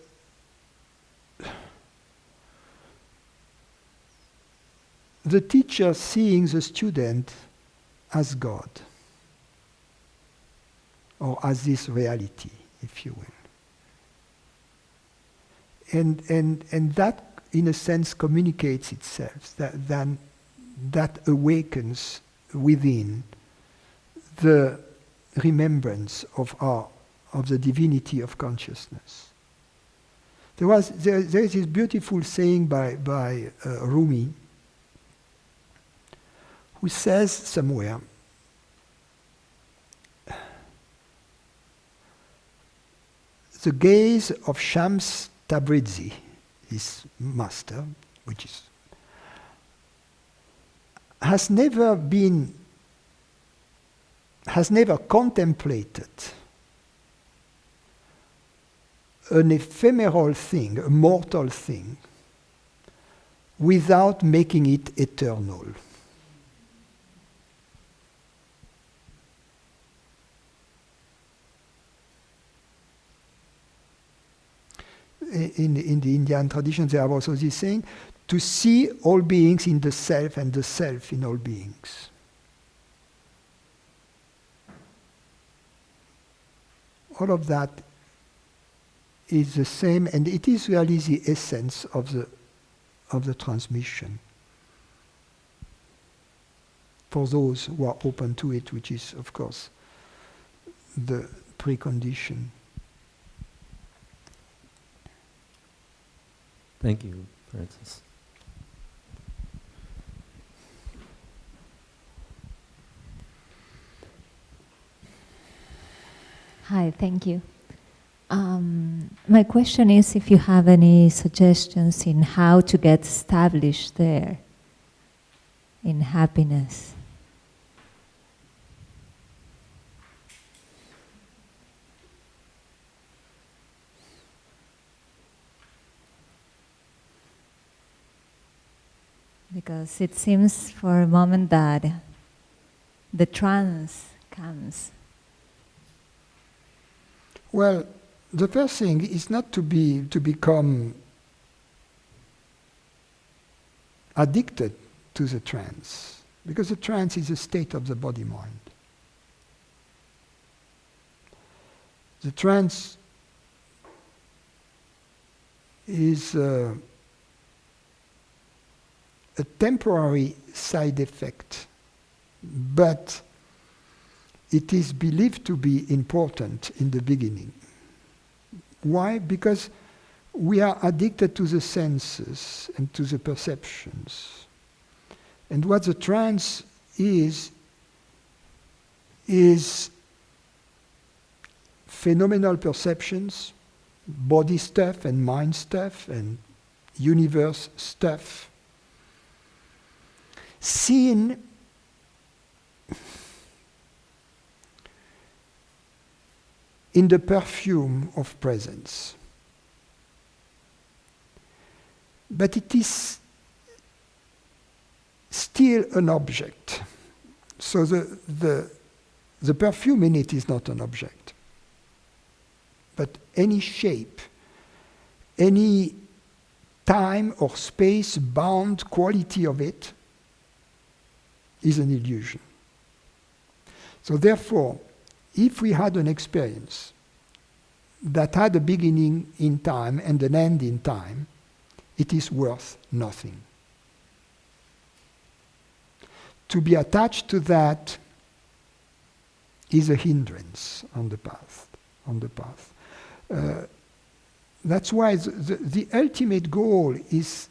teacher seeing the student as God, or as this reality, if you will. And that, in a sense, communicates itself, that awakens within the remembrance of the divinity of consciousness. There is this beautiful saying by Rumi, who says somewhere, the gaze of Shams Tabrizi, his master, has never contemplated an ephemeral thing, a mortal thing, without making it eternal. in the Indian tradition, they have also this saying, to see all beings in the self and the self in all beings. All of that is the same, and it is really the essence of the transmission. For those who are open to it, which is, of course, the precondition. Thank you, Francis. Hi, thank you. My question is if you have any suggestions in how to get established there in happiness. Because it seems for a moment that the trance comes. Well, the first thing is not to become addicted to the trance, because the trance is a state of the body-mind. The trance is a temporary side effect, but it is believed to be important in the beginning. Why? Because we are addicted to the senses and to the perceptions. And what the trance is phenomenal perceptions, body stuff and mind stuff and universe stuff, seen in the perfume of presence. But it is still an object. So the perfume in it is not an object. But any shape, any time or space bound quality of it is an illusion. So therefore, if we had an experience that had a beginning in time and an end in time, it is worth nothing. To be attached to that is a hindrance on the path. That's why the ultimate goal is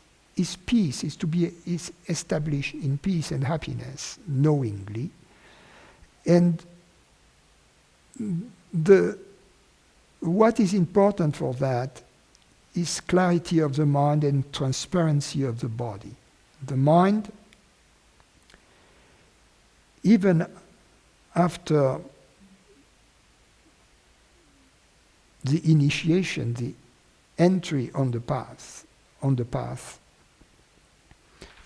peace, is established in peace and happiness, knowingly. And what is important for that is clarity of the mind and transparency of the body. The mind, even after the initiation, the entry on the path,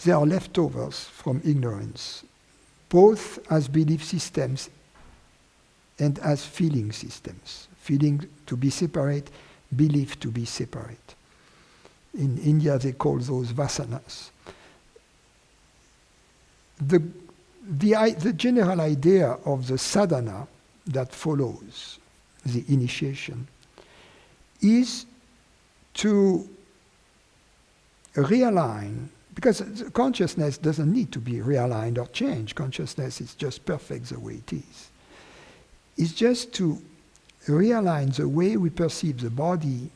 there are leftovers from ignorance, both as belief systems and as feeling systems. Feeling to be separate, belief to be separate. In India they call those vasanas. The general idea of the sadhana that follows the initiation is to realign, because consciousness doesn't need to be realigned or changed. Consciousness is just perfect the way it is. It's just to realign the way we perceive the body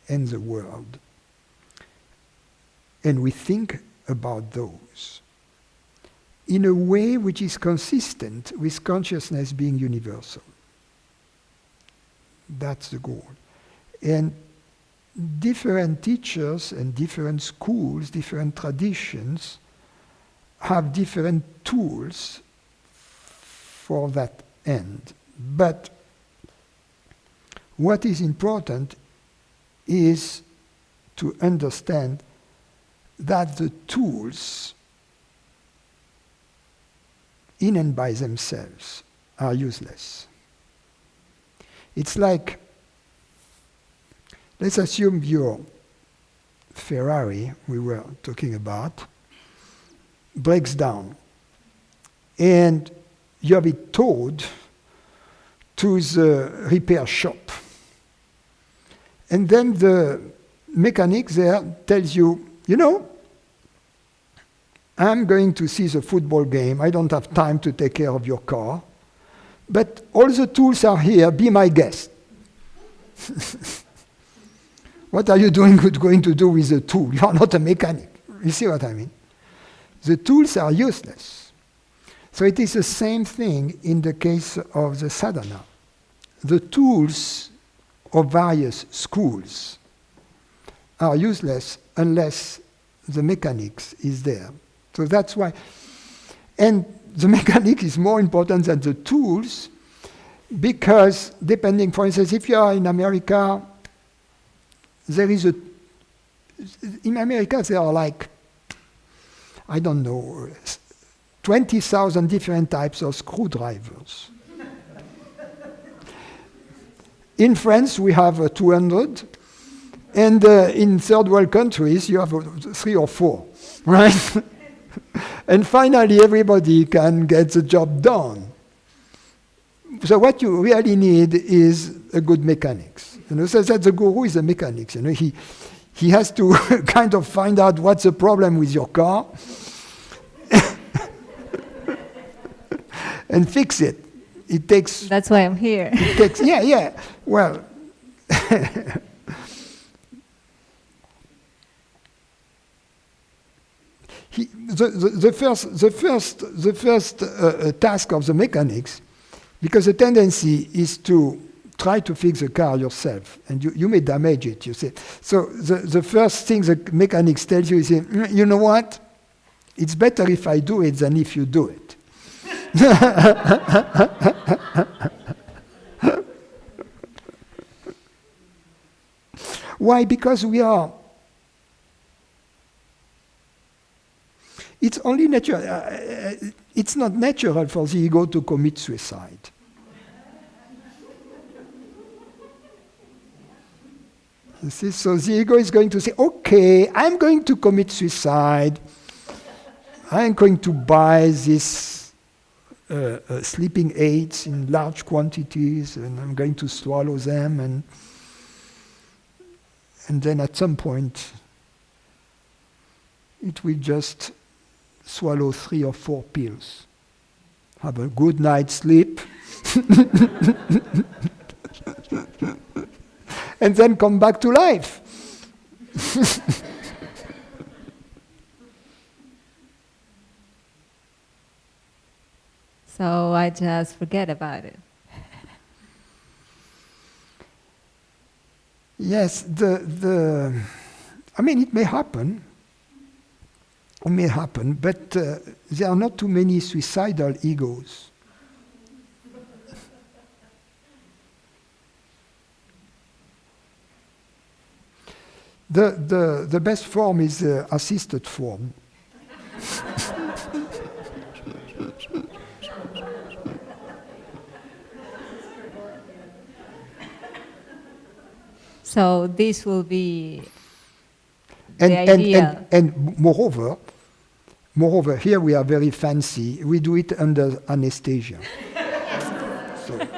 and the world. And we think about those in a way which is consistent with consciousness being universal. That's the goal. And different teachers and different schools, different traditions have different tools for that end. But what is important is to understand that the tools in and by themselves are useless. It's like let's assume your Ferrari we were talking about breaks down, and you have it towed to the repair shop. And then the mechanic there tells you, you know, I'm going to see the football game. I don't have time to take care of your car. But all the tools are here. Be my guest. What are you going to do with the tool? You are not a mechanic. You see what I mean? The tools are useless. So it is the same thing in the case of the sadhana. The tools of various schools are useless unless the mechanics is there. So that's why. And the mechanic is more important than the tools because depending, for instance, if you are in America, in America there are like, I don't know, 20,000 different types of screwdrivers. In France, we have 200, and in third world countries, you have 3 or 4, right? And finally, everybody can get the job done. So what you really need is a good mechanics. You know, so that the guru is a mechanics. You know, he has to kind of find out what's the problem with your car and fix it. It takes. That's why I'm here. It takes. Yeah. Well. The first task of the mechanics, because the tendency is to try to fix the car yourself, and you may damage it, you see. So the first thing the mechanics tells you is, you know what? It's better if I do it than if you do it. Why? Because we are. It's only natural. It's not natural for the ego to commit suicide. You see, so the ego is going to say, "Okay, I'm going to commit suicide. I'm going to buy this sleeping aids in large quantities, and I'm going to swallow them, and then at some point, it will just swallow 3 or 4 pills. Have a good night's sleep, and then come back to life." So I just forget about it. Yes, I mean, it may happen. It may happen, but there are not too many suicidal egos. The best form is assisted form. So this will be the idea. And moreover, here we are very fancy. We do it under anesthesia. So,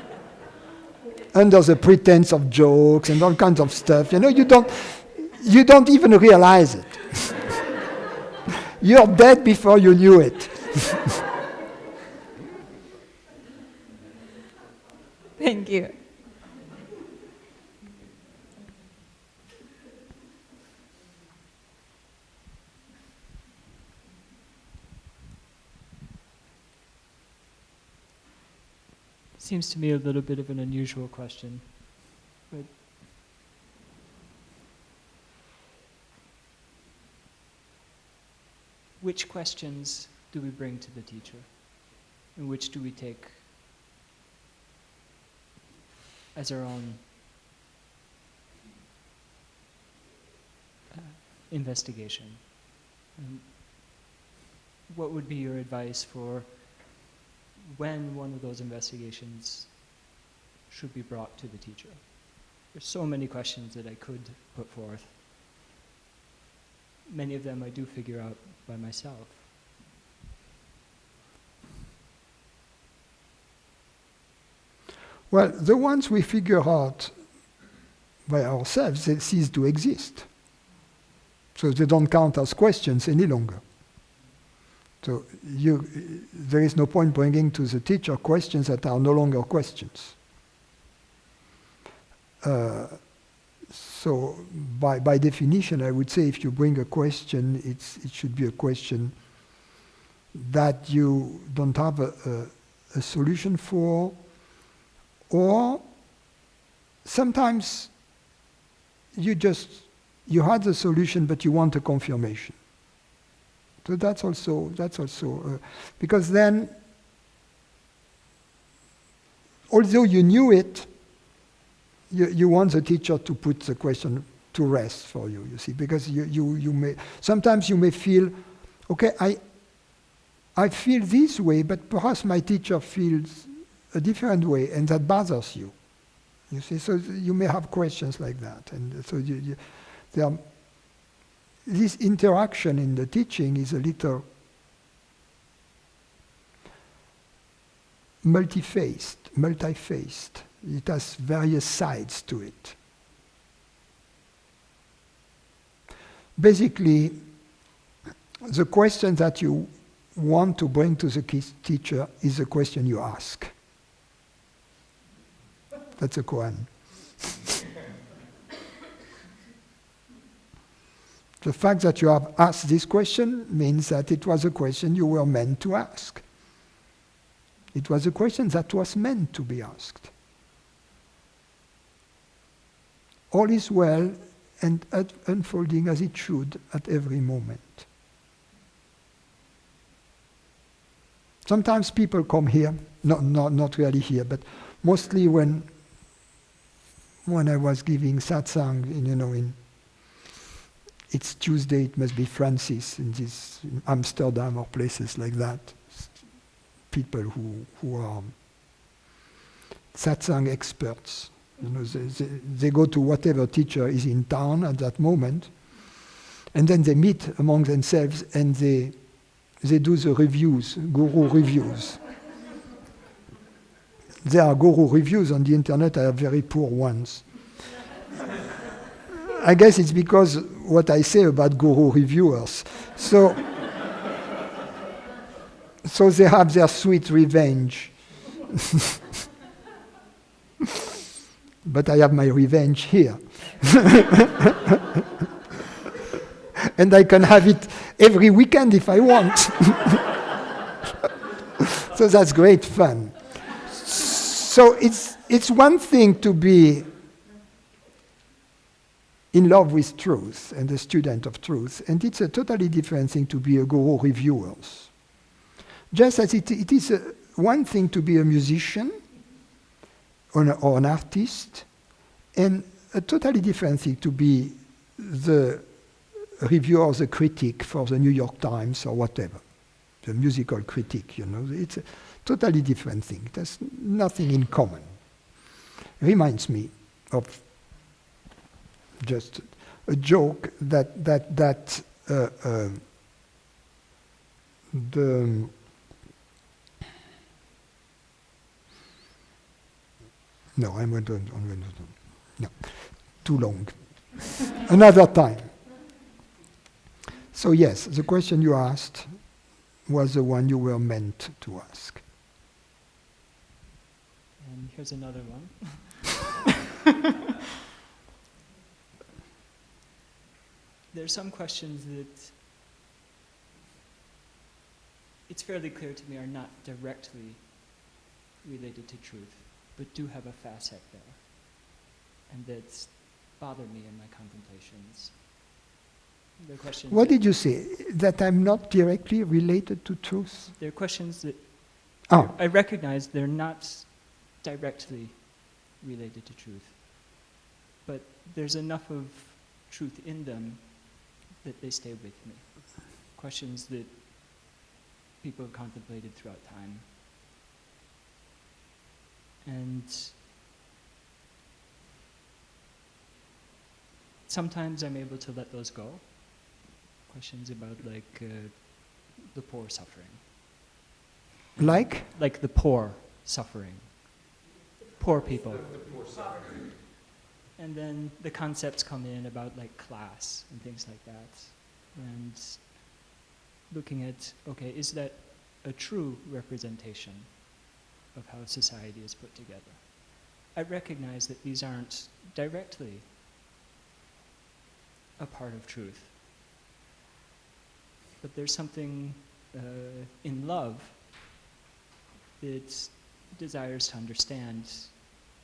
under the pretense of jokes and all kinds of stuff. You know, you don't even realize it. You're dead before you knew it. Thank you. Seems to me a little bit of an unusual question, but which questions do we bring to the teacher, and which do we take as our own investigation? And what would be your advice for when one of those investigations should be brought to the teacher? There's so many questions that I could put forth. Many of them I do figure out by myself. Well, the ones we figure out by ourselves, they cease to exist. So they don't count as questions any longer. So there is no point bringing to the teacher questions that are no longer questions. So by definition, I would say if you bring a question, it should be a question that you don't have a solution for, or sometimes you had the solution but you want a confirmation. So that's also because then, although you knew it, you want the teacher to put the question to rest for you, you see, because you may, sometimes you may feel, okay, I feel this way, but perhaps my teacher feels a different way, and that bothers you. You see, so you may have questions like that, and so this interaction in the teaching is a little multi-faced. It has various sides to it. Basically, the question that you want to bring to the teacher is the question you ask. That's a koan. The fact that you have asked this question means that it was a question you were meant to ask. It was a question that was meant to be asked. All is well and unfolding as it should at every moment. Sometimes people come here, not really here, but mostly when I was giving satsang, it's Tuesday, it must be Francis in Amsterdam or places like that. People who are satsang experts. They go to whatever teacher is in town at that moment, and then they meet among themselves and they do the reviews, guru reviews. There are guru reviews on the internet, I have very poor ones. I guess it's because what I say about guru reviewers. So they have their sweet revenge. But I have my revenge here. And I can have it every weekend if I want. So that's great fun. So it's one thing to be in love with truth and a student of truth, and it's a totally different thing to be a guru reviewer. Just as it is one thing to be a musician or an artist, and a totally different thing to be the reviewer or the critic for the New York Times or whatever, the musical critic, It's a totally different thing. It has nothing in common. Reminds me of just a joke No, I'm going to no, too long. Another time. So yes, the question you asked was the one you were meant to ask. And here's another one. There's some questions that it's fairly clear to me are not directly related to truth, but do have a facet there, and that's bothered me in my contemplations. They're questions. What did you say? That I'm not directly related to truth? They're questions that Oh. I recognize they're not directly related to truth, but there's enough of truth in them that they stay with me. Questions that people have contemplated throughout time. And sometimes I'm able to let those go. Questions about like the poor suffering. Like? Like the poor suffering. Poor people. And then the concepts come in about like class and things like that. And looking at, okay, is that a true representation of how society is put together? I recognize that these aren't directly a part of truth. But there's something in love that desires to understand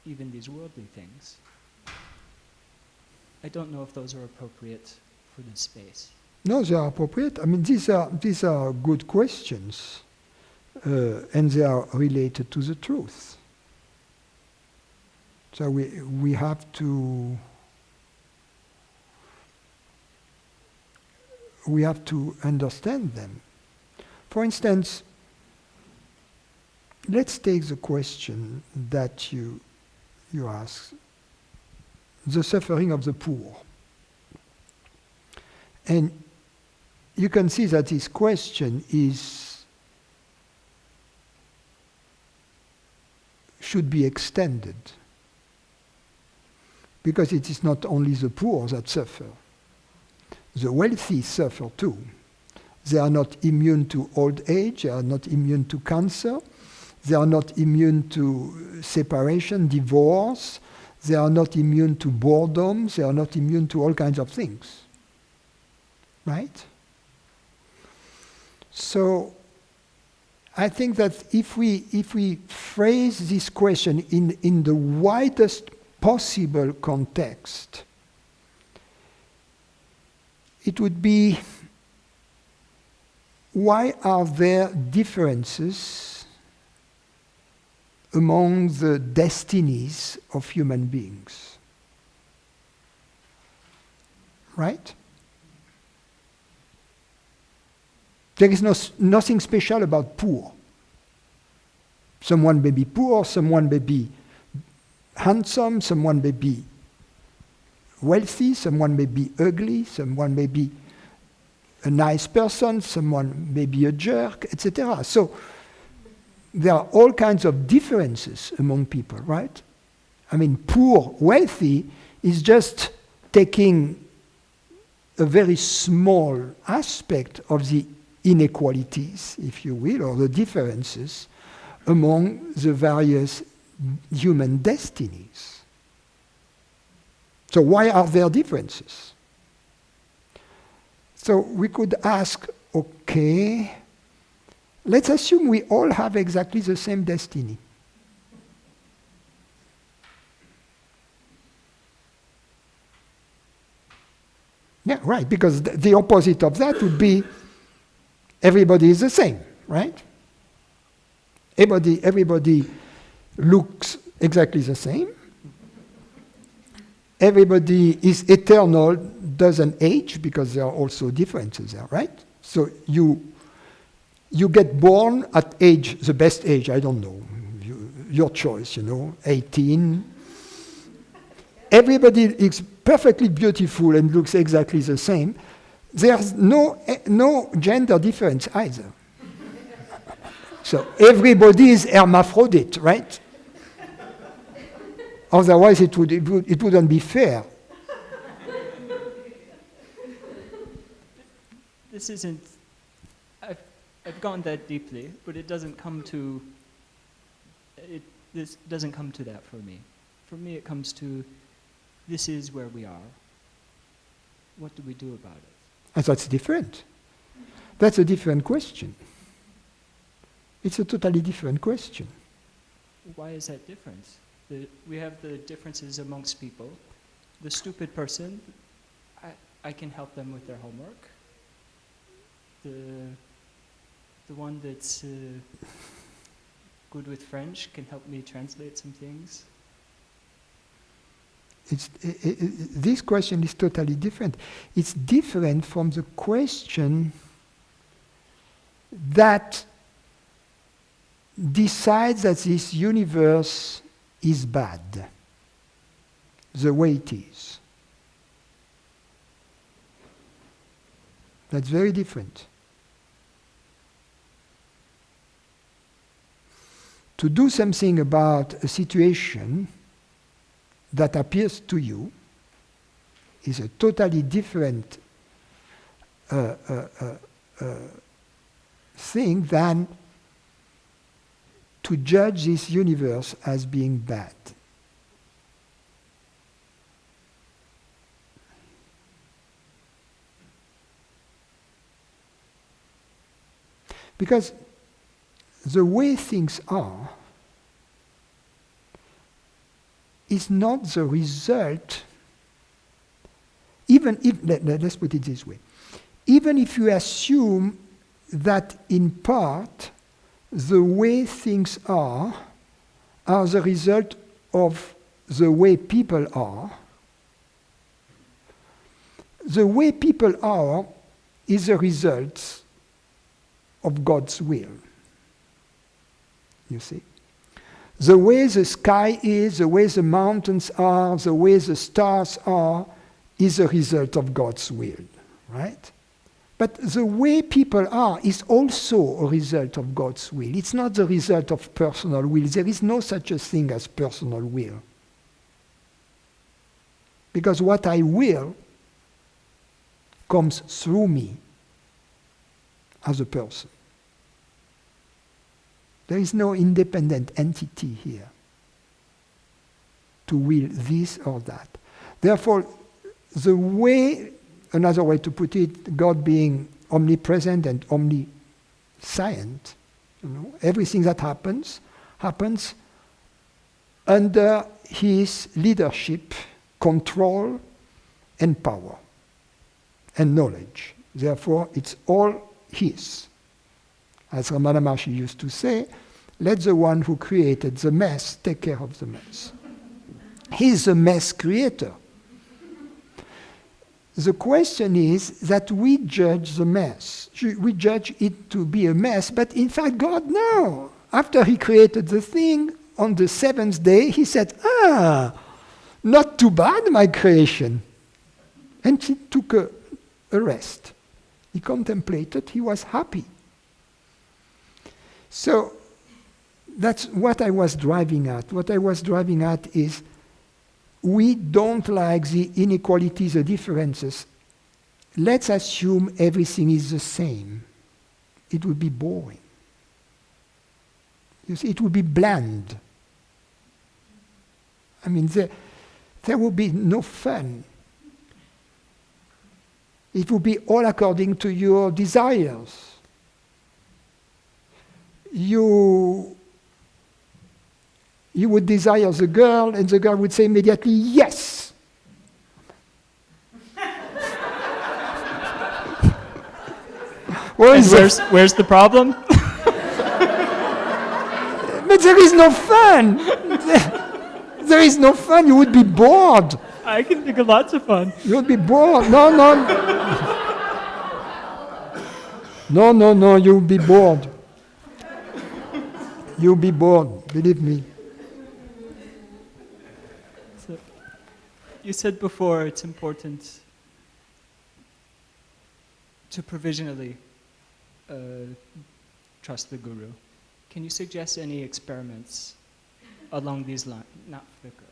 even these worldly things. I don't know if those are appropriate for this space. No, they are appropriate. I mean, these are good questions, and they are related to the truth. So we have to understand them. For instance, let's take the question that you ask, the suffering of the poor. And you can see that this question should be extended, because it is not only the poor that suffer. The wealthy suffer too. They are not immune to old age, they are not immune to cancer, they are not immune to separation, divorce, they are not immune to boredom, they are not immune to all kinds of things. Right? So I think that if we phrase this question in the widest possible context, it would be, why are there differences among the destinies of human beings? Right? There is nothing special about poor. Someone may be poor, someone may be handsome, someone may be wealthy, someone may be ugly, someone may be a nice person, someone may be a jerk, etc. So there are all kinds of differences among people, right? I mean, poor, wealthy is just taking a very small aspect of the inequalities, if you will, or the differences among the various human destinies. So why are there differences? So we could ask, okay, let's assume we all have exactly the same destiny. Yeah, right, because the opposite of that would be everybody is the same, right? Everybody looks exactly the same. Everybody is eternal, doesn't age, because there are also differences there, right? So you get born at age, the best age, I don't know, your choice, 18. Everybody is perfectly beautiful and looks exactly the same. There's no gender difference either. So everybody is hermaphrodite, right? Otherwise, it wouldn't be fair. This isn't. I've gone that deeply, but it doesn't come to. This doesn't come to that for me. For me, it comes to, this is where we are. What do we do about it? And that's different. That's a different question. It's a totally different question. Why is that different? We have the differences amongst people. The stupid person, I can help them with their homework. The one that's good with French can help me translate some things. This question is totally different. It's different from the question that decides that this universe is bad, the way it is. That's very different. To do something about a situation that appears to you is a totally different thing than to judge this universe as being bad. Because the way things are is not the result, even if, let's put it this way, even if you assume that in part the way things are the result of the way people are, the way people are is a result of God's will. You see? The way the sky is, the way the mountains are, the way the stars are, is a result of God's will, right? But the way people are is also a result of God's will. It's not the result of personal will. There is no such a thing as personal will. Because what I will comes through me as a person. There is no independent entity here to will this or that. Therefore, the way, another way to put it, God being omnipresent and omniscient, everything that happens under his leadership, control, and power, and knowledge. Therefore, it's all his. As Ramana Maharshi used to say, let the one who created the mess take care of the mess. He's the mess creator. The question is that we judge the mess. We judge it to be a mess, but in fact God, no. After he created the thing, on the seventh day, he said, not too bad, my creation. And he took a rest. He contemplated, he was happy. So that's what I was driving at. What I was driving at is we don't like the inequalities, the differences. Let's assume everything is the same. It would be boring. You see, it would be bland. I mean, there would be no fun. It would be all according to your desires. You would desire the girl, and the girl would say immediately, yes. Where's the problem? But there is no fun. There is no fun. You would be bored. I can think of lots of fun. You would be bored. No. No, you would be bored. You'll be bored, believe me. So, you said before it's important to provisionally trust the Guru. Can you suggest any experiments along these lines? Not Fikr.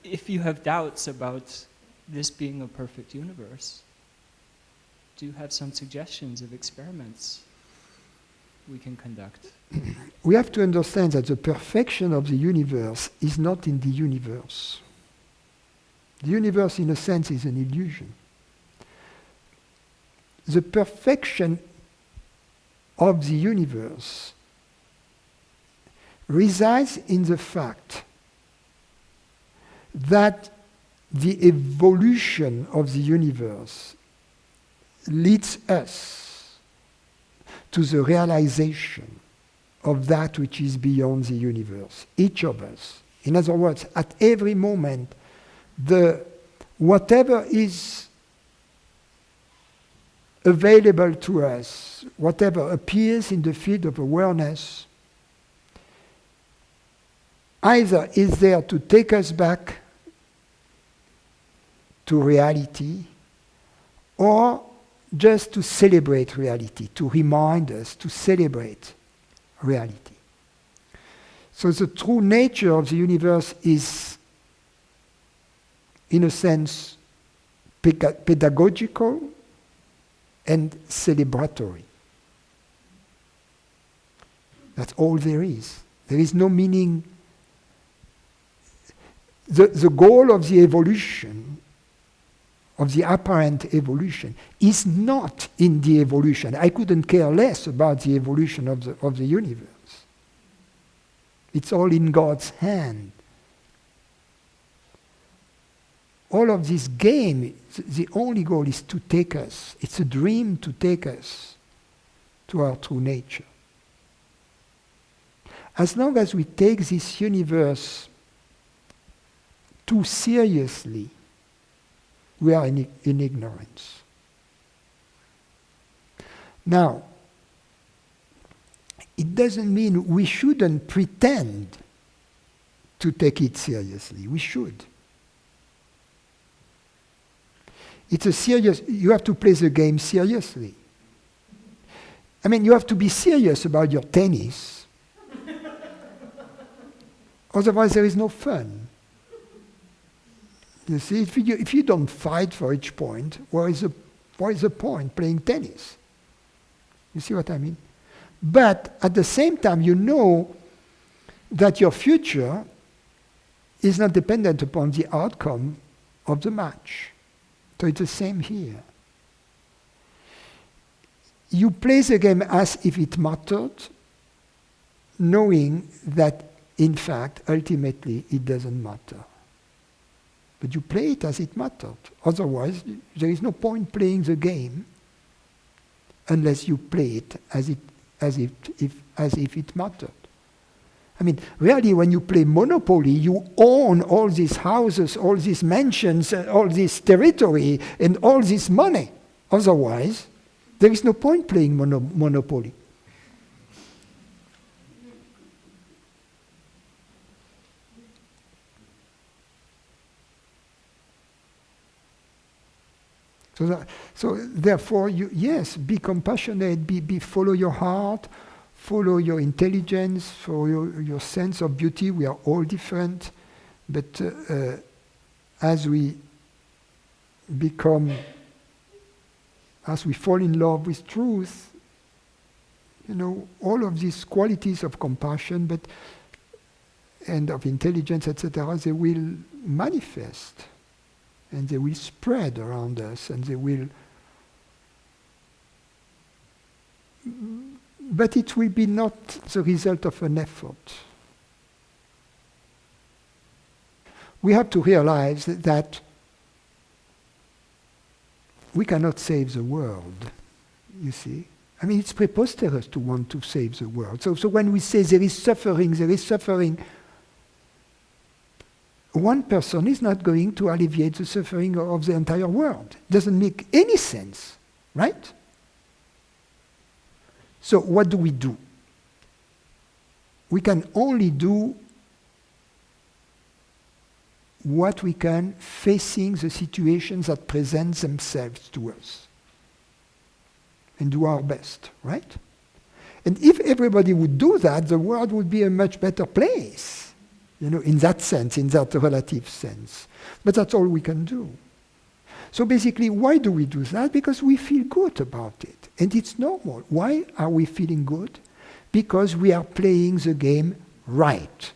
If you have doubts about this being a perfect universe, do you have some suggestions of experiments we can conduct? We have to understand that the perfection of the universe is not in the universe. The universe, in a sense, is an illusion. The perfection of the universe resides in the fact that the evolution of the universe leads us to the realization of that which is beyond the universe, each of us. In other words, at every moment, whatever is available to us, whatever appears in the field of awareness, either is there to take us back to reality, or just to celebrate reality, to remind us to celebrate reality. So the true nature of the universe is, in a sense, pedagogical and celebratory. That's all there is. There is no meaning. The goal of the evolution, of the apparent evolution, is not in the evolution. I couldn't care less about the evolution of the universe. It's all in God's hand. All of this game, the only goal is to take us. It's a dream to take us to our true nature. As long as we take this universe too seriously, we are in ignorance. Now, it doesn't mean we shouldn't pretend to take it seriously. We should. It's a serious, you have to play the game seriously. I mean, you have to be serious about your tennis. Otherwise, there is no fun. You see, if you don't fight for each point, what is the point playing tennis? You see what I mean? But at the same time, you know that your future is not dependent upon the outcome of the match. So it's the same here. You play the game as if it mattered, knowing that, in fact, ultimately, it doesn't matter. But you play it as it mattered. Otherwise, there is no point playing the game unless you play it as if it mattered. I mean, really, when you play Monopoly, you own all these houses, all these mansions, all this territory, and all this money. Otherwise, there is no point playing Monopoly. So therefore, yes, be compassionate, follow your heart, follow your intelligence, follow your sense of beauty. We are all different, but as we fall in love with truth, all of these qualities of compassion, and of intelligence, etc., they will manifest. And they will spread around us, and they will... But it will be not the result of an effort. We have to realize that we cannot save the world, you see. I mean, it's preposterous to want to save the world. So when we say there is suffering, one person is not going to alleviate the suffering of the entire world. It doesn't make any sense, right? So what do? We can only do what we can facing the situations that present themselves to us. And do our best, right? And if everybody would do that, the world would be a much better place. In that sense, in that relative sense. But that's all we can do. So basically, why do we do that? Because we feel good about it. And it's normal. Why are we feeling good? Because we are playing the game right.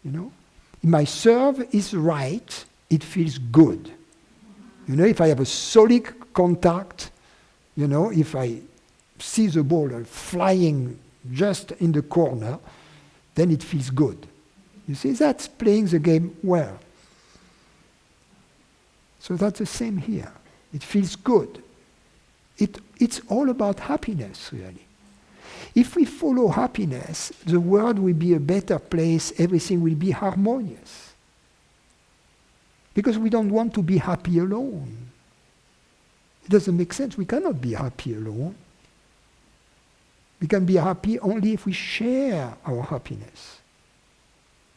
If my serve is right, it feels good. If I have a solid contact, if I see the ball flying just in the corner, then it feels good. You see, that's playing the game well. So that's the same here. It feels good. It's all about happiness, really. If we follow happiness, the world will be a better place, everything will be harmonious. Because we don't want to be happy alone. It doesn't make sense. We cannot be happy alone. We can be happy only if we share our happiness.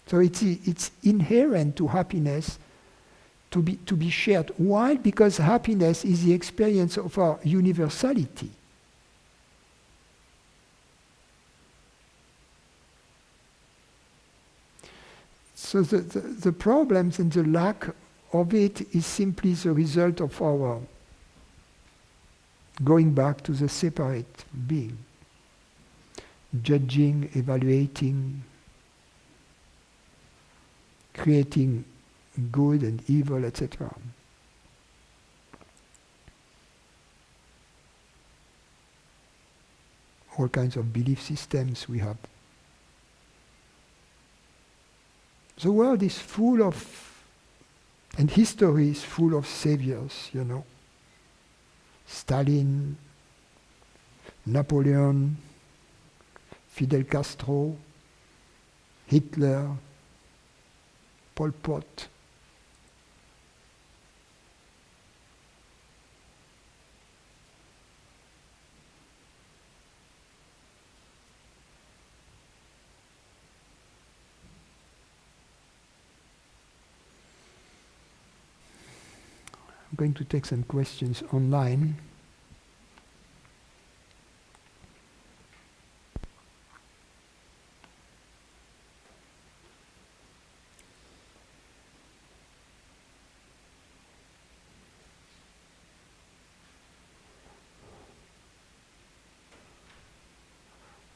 So it's inherent to happiness to be shared. Why? Because happiness is the experience of our universality. So the problems and the lack of it is simply the result of our going back to the separate being, judging, evaluating, creating good and evil, etc. All kinds of belief systems we have. The world is full of, and history is full of saviors, you know. Stalin, Napoleon, Fidel Castro, Hitler, Pol Pot. I'm going to take some questions online.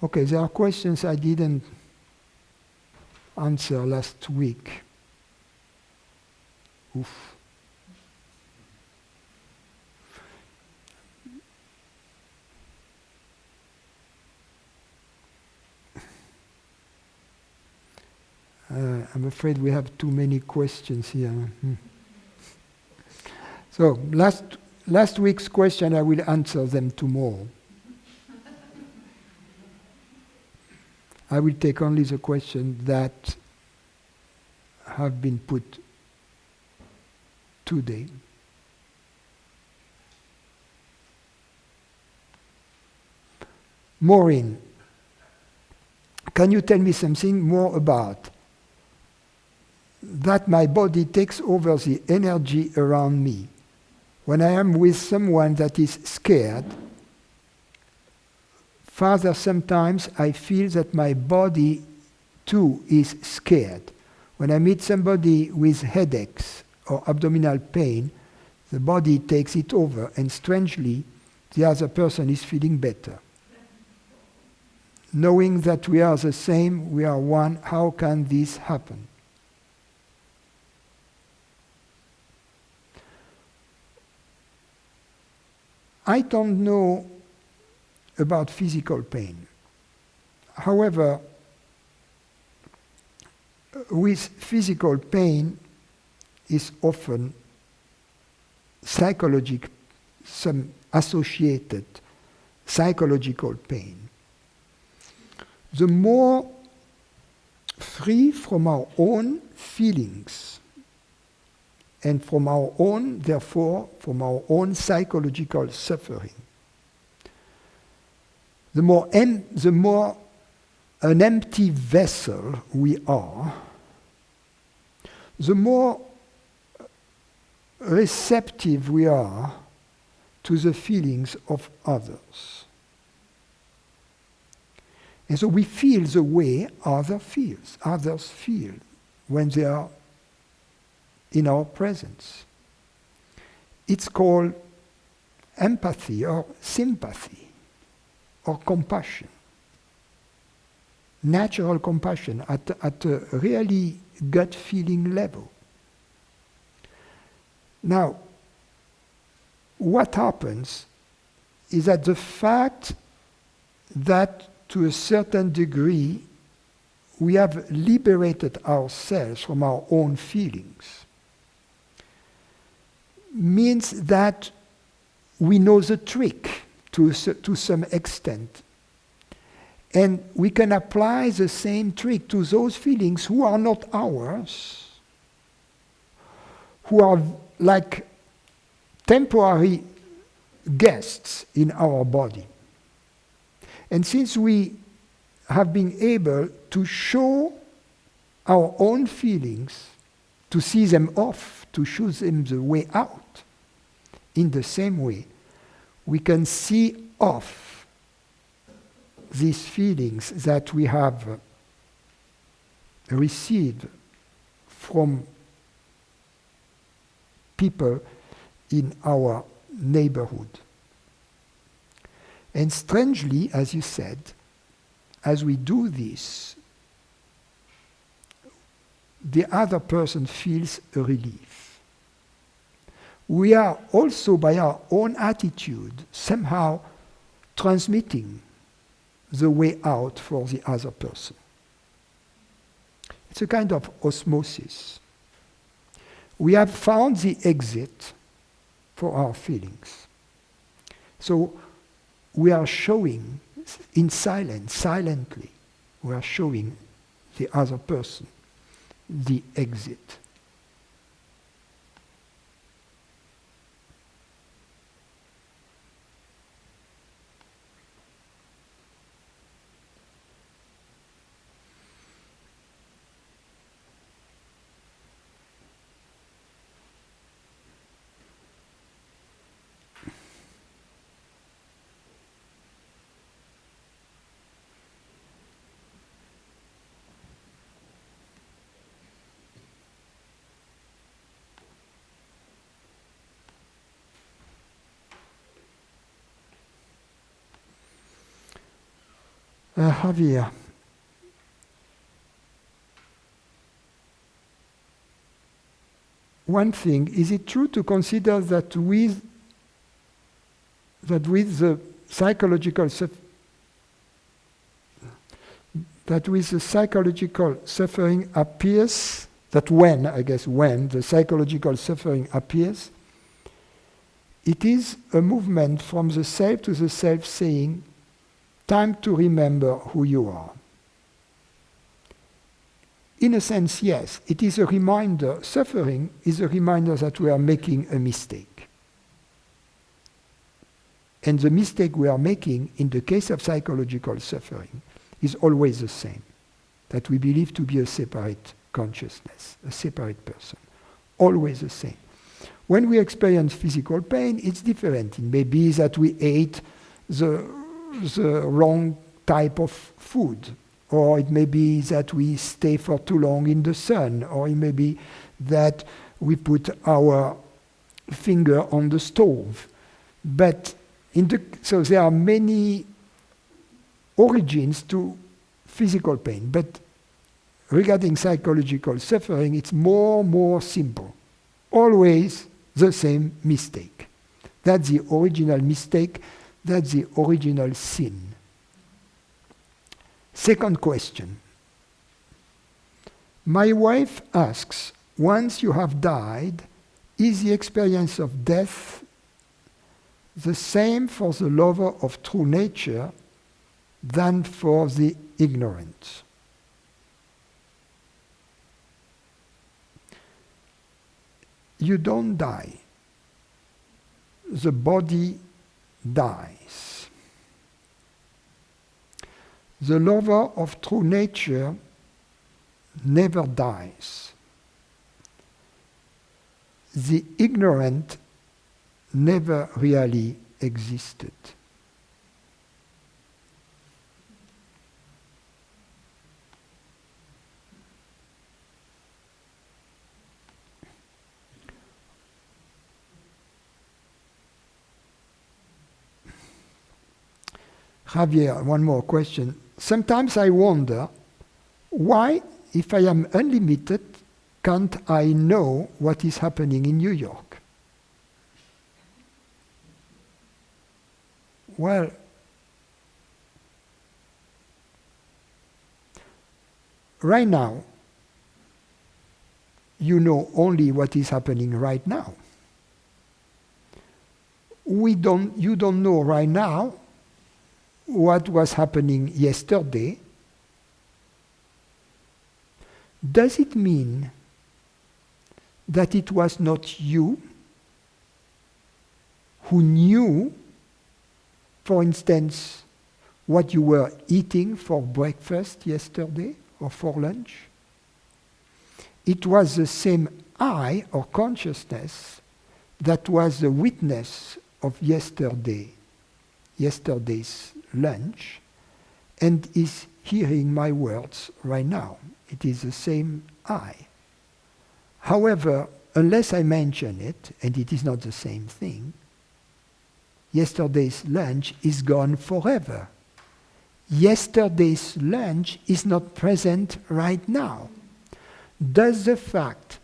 Okay, there are questions I didn't answer last week. Oof. I'm afraid we have too many questions here. So last week's question, I will answer them tomorrow. I will take only the questions that have been put today. Maureen, can you tell me something more about that my body takes over the energy around me? When I am with someone that is scared, further sometimes I feel that my body too is scared. When I meet somebody with headaches or abdominal pain, the body takes it over, and strangely, the other person is feeling better. Knowing that we are the same, we are one, how can this happen? I don't know about physical pain. However, with physical pain is often some associated psychological pain. The more free from our own feelings and from our own, therefore, from our own psychological suffering, the more an empty vessel we are, the more receptive we are to the feelings of others. And so we feel the way others feel when they are in our presence. It's called empathy or sympathy or compassion. Natural compassion at a really gut feeling level. Now, what happens is that the fact that to a certain degree we have liberated ourselves from our own feelings means that we know the trick to some extent. And we can apply the same trick to those feelings who are not ours, who are like temporary guests in our body. And since we have been able to show our own feelings to see them off, to choose them the way out. In the same way, we can see off these feelings that we have received from people in our neighborhood. And strangely, as you said, as we do this, the other person feels a relief. We are also, by our own attitude, somehow transmitting the way out for the other person. It's a kind of osmosis. We have found the exit for our feelings. So we are showing in silence, silently, we are showing the other person the exit. Javier, one thing, is it true to consider that with the psychological suffering appears, that when the psychological suffering appears, it is a movement from the self to the self saying, time to remember who you are. In a sense, yes, it is a reminder, suffering is a reminder that we are making a mistake. And the mistake we are making in the case of psychological suffering is always the same, that we believe to be a separate consciousness, a separate person, always the same. When we experience physical pain, it's different. It may be that we ate the wrong type of food, or it may be that we stay for too long in the sun, or it may be that we put our finger on the stove. But so there are many origins to physical pain, but regarding psychological suffering, it's more simple. Always the same mistake. That's the original mistake. That's the original sin. Second question. My wife asks, once you have died, is the experience of death the same for the lover of true nature than for the ignorant? You don't die. The body dies. The lover of true nature never dies. The ignorant never really existed. Javier, one more question. Sometimes I wonder, why, if I am unlimited, can't I know what is happening in New York? Well, right now, you know only what is happening right now. You don't know right now what was happening yesterday. Does it mean that it was not you who knew, for instance, what you were eating for breakfast yesterday or for lunch? it was the same I, or consciousness, that was the witness of yesterday's lunch, and is hearing my words right now. It is the same I. However, unless I mention it, and it is not the same thing, yesterday's lunch is gone forever. Yesterday's lunch is not present right now. Does the fact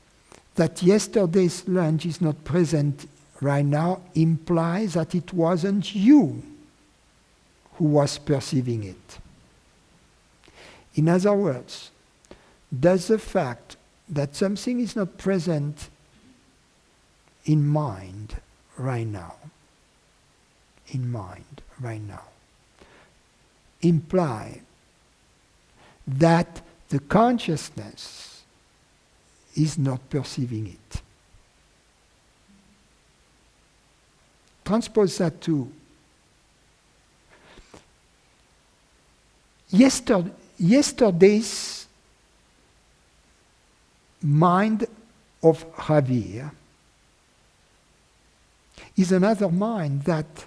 that yesterday's lunch is not present right now imply that it wasn't you who was perceiving it? In other words, does the fact that something is not present in mind right now, imply that the consciousness is not perceiving it? Transpose that to yesterday's mind of Javier is another mind that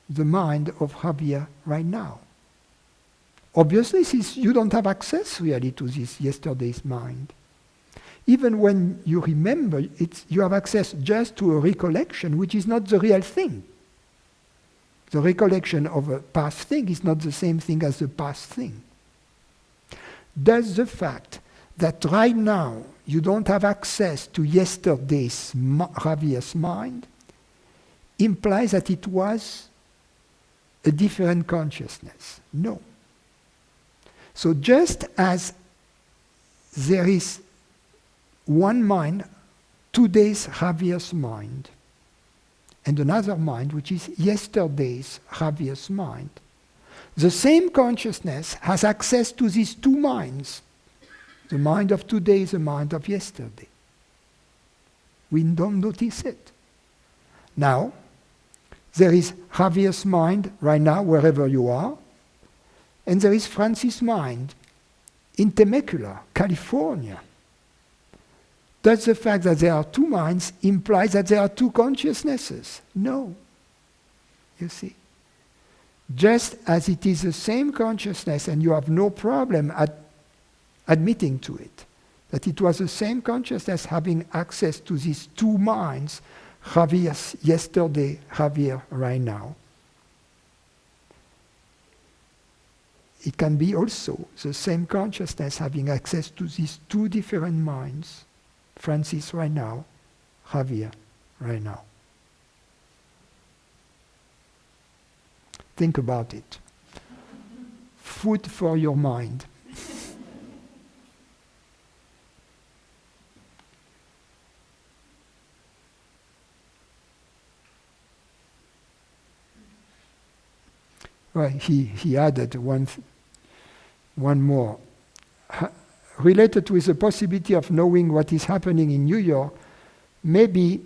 the mind of Javier right now. Obviously, since you don't have access really to this yesterday's mind. Even when you remember, you have access just to a recollection, which is not the real thing. The recollection of a past thing is not the same thing as the past thing. Does the fact that right now you don't have access to yesterday's Javier's mind imply that it was a different consciousness? No. So just as there is one mind, today's Javier's mind, and another mind which is yesterday's Javier's mind, the same consciousness has access to these two minds, the mind of today, the mind of yesterday. We don't notice it. Now, there is Javier's mind right now, wherever you are, and there is Francis' mind in Temecula, California. Does the fact that there are two minds imply that there are two consciousnesses? No. You see? Just as it is the same consciousness, and you have no problem admitting to it, that it was the same consciousness having access to these two minds, Javier's yesterday, Javier right now. It can be also the same consciousness having access to these two different minds, Francis right now, Javier right now. Think about it. Food for your mind. Well, he added one more. Related with the possibility of knowing what is happening in New York, maybe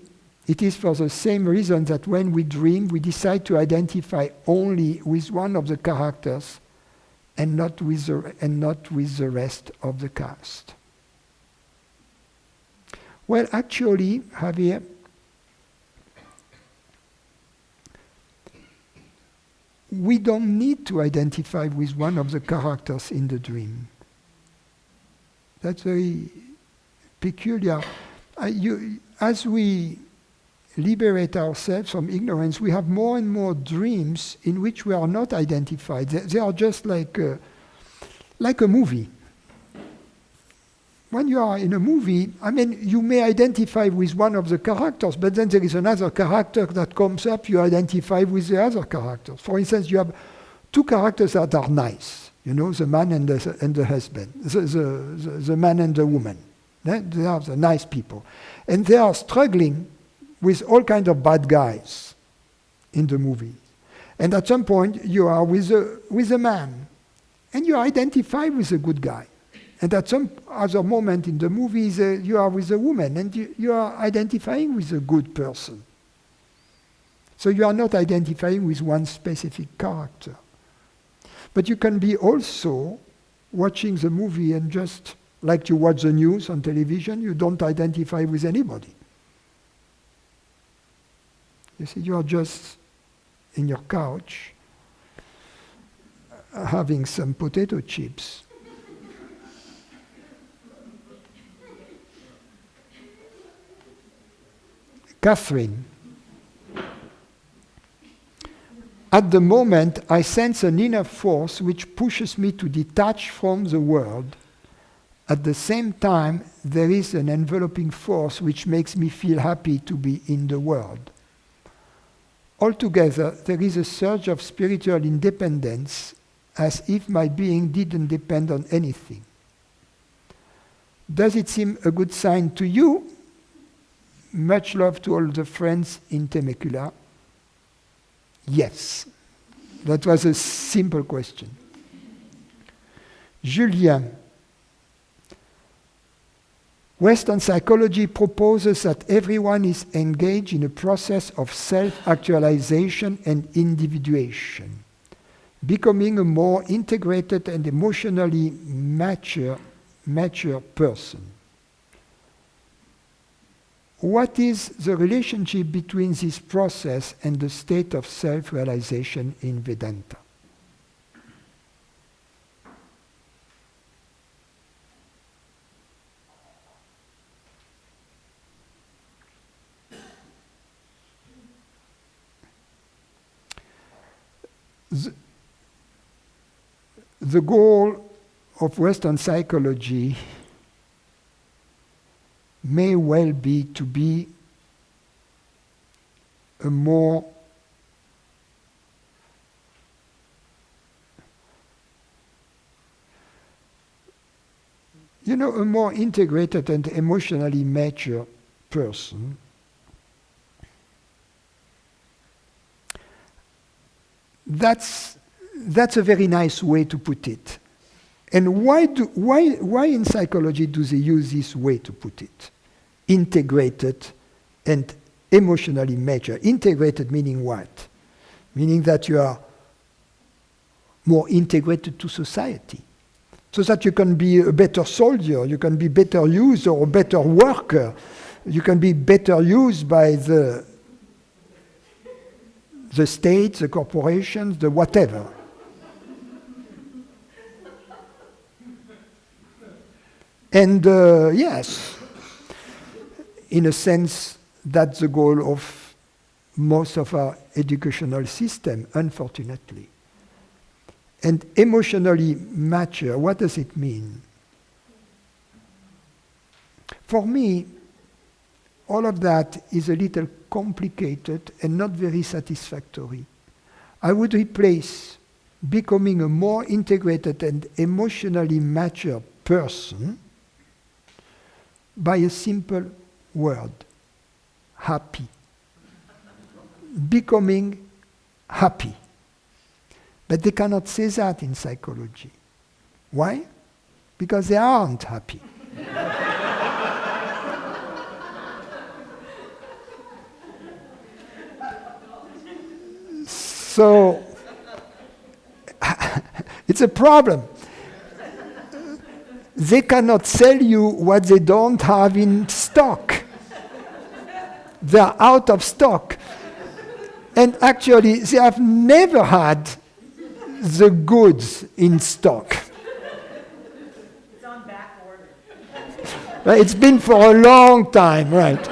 it is for the same reason that when we dream, we decide to identify only with one of the characters and not with the rest of the cast. Well, actually, Javier, we don't need to identify with one of the characters in the dream. That's very peculiar. As we liberate ourselves from ignorance, we have more and more dreams in which we are not identified. They are just like a movie. When you are in a movie, I mean, you may identify with one of the characters, but then there is another character that comes up, you identify with the other characters. For instance, you have two characters that are nice. You know, the man and the husband, the man and the woman. They are the nice people. And they are struggling with all kinds of bad guys in the movie. And at some point, you are with a man, and you identify with a good guy. And at some other moment in the movie, you are with a woman, and you are identifying with a good person. So you are not identifying with one specific character. But you can be also watching the movie and just Like you watch the news on television, you don't identify with anybody. You see, you are just in your couch having some potato chips. Catherine. At the moment, I sense an inner force which pushes me to detach from the world. At the same time, there is an enveloping force which makes me feel happy to be in the world. Altogether, there is a surge of spiritual independence, as if my being didn't depend on anything. Does it seem a good sign to you? Much love to all the friends in Temecula. Yes. That was a simple question. Julien. Western psychology proposes that everyone is engaged in a process of self-actualization and individuation, becoming a more integrated and emotionally mature person. What is the relationship between this process and the state of self-realization in Vedanta? The goal of Western psychology may well be to be a more a more integrated and emotionally mature person. That's a very nice way to put it. And why in psychology do they use this way to put it? Integrated and emotionally mature. Integrated meaning what? Meaning that you are more integrated to society. So that you can be a better soldier, you can be better user or better worker, you can be better used by the state, the corporations, the whatever. And yes, in a sense, that's the goal of most of our educational system, unfortunately. And emotionally mature, what does it mean? For me, all of that is a little complicated and not very satisfactory. I would replace becoming a more integrated and emotionally mature person by a simple word, happy. Becoming happy. But they cannot say that in psychology. Why? Because they aren't happy. So, it's a problem. They cannot sell you what they don't have in stock. They are out of stock. And actually, they have never had the goods in stock. It's on back order. It's been for a long time, right?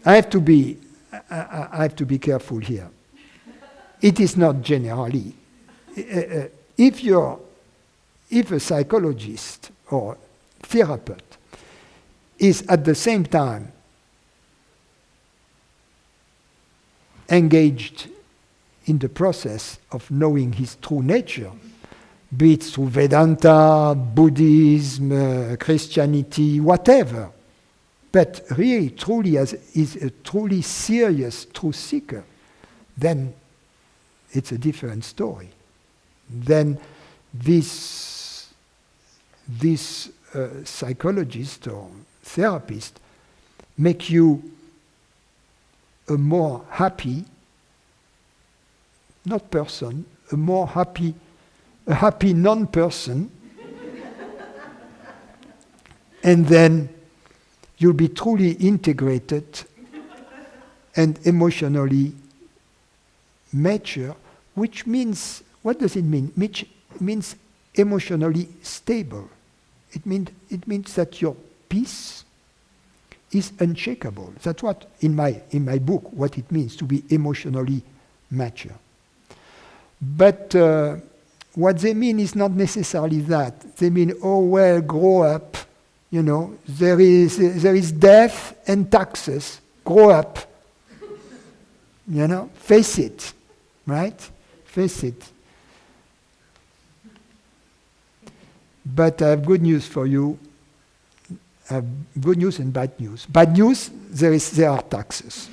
I have to be careful here. It is not generally. If a psychologist or therapist is at the same time engaged in the process of knowing his true nature, be it through Vedanta, Buddhism, Christianity, whatever, but really truly is a truly serious truth seeker, then it's a different story. Then this psychologist or therapist make you a more happy, not person, a more happy a happy non-person, and then you'll be truly integrated and emotionally mature, which means, what does it mean? Which means emotionally stable. It means that your peace is unshakable. That's what, in my book, what it means to be emotionally mature. But what they mean is not necessarily that. They mean, oh well, grow up. You know, there is death and taxes. Grow up. You know, face it, right? Face it. But I have good news for you. I have good news and bad news. Bad news, there are taxes.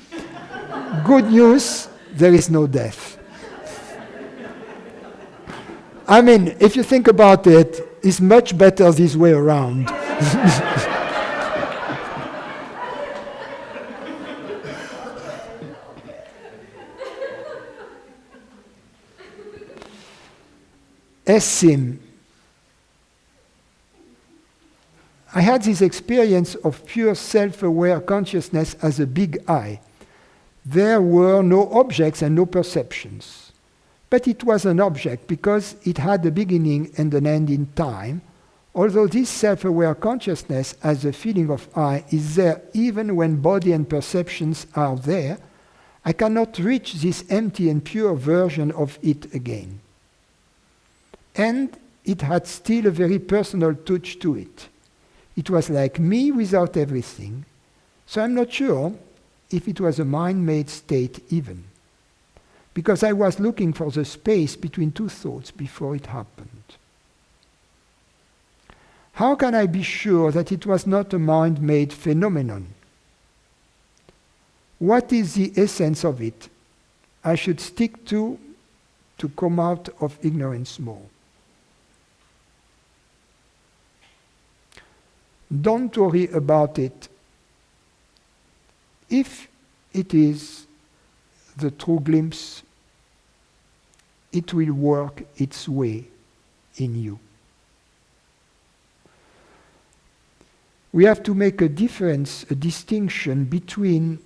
Good news, there is no death. I mean, if you think about it, it's much better this way around. Esim. I had this experience of pure self-aware consciousness as a big I. There were no objects and no perceptions. But it was an object because it had a beginning and an end in time, although this self-aware consciousness as a feeling of I is there even when body and perceptions are there. I cannot reach this empty and pure version of it again. And it had still a very personal touch to it. It was like me without everything, so I'm not sure if it was a mind-made state even, because I was looking for the space between two thoughts before it happened. How can I be sure that it was not a mind-made phenomenon? What is the essence of it I should stick to come out of ignorance more? Don't worry about it. If it is the true glimpse, it will work its way in you. We have to make a difference, a distinction between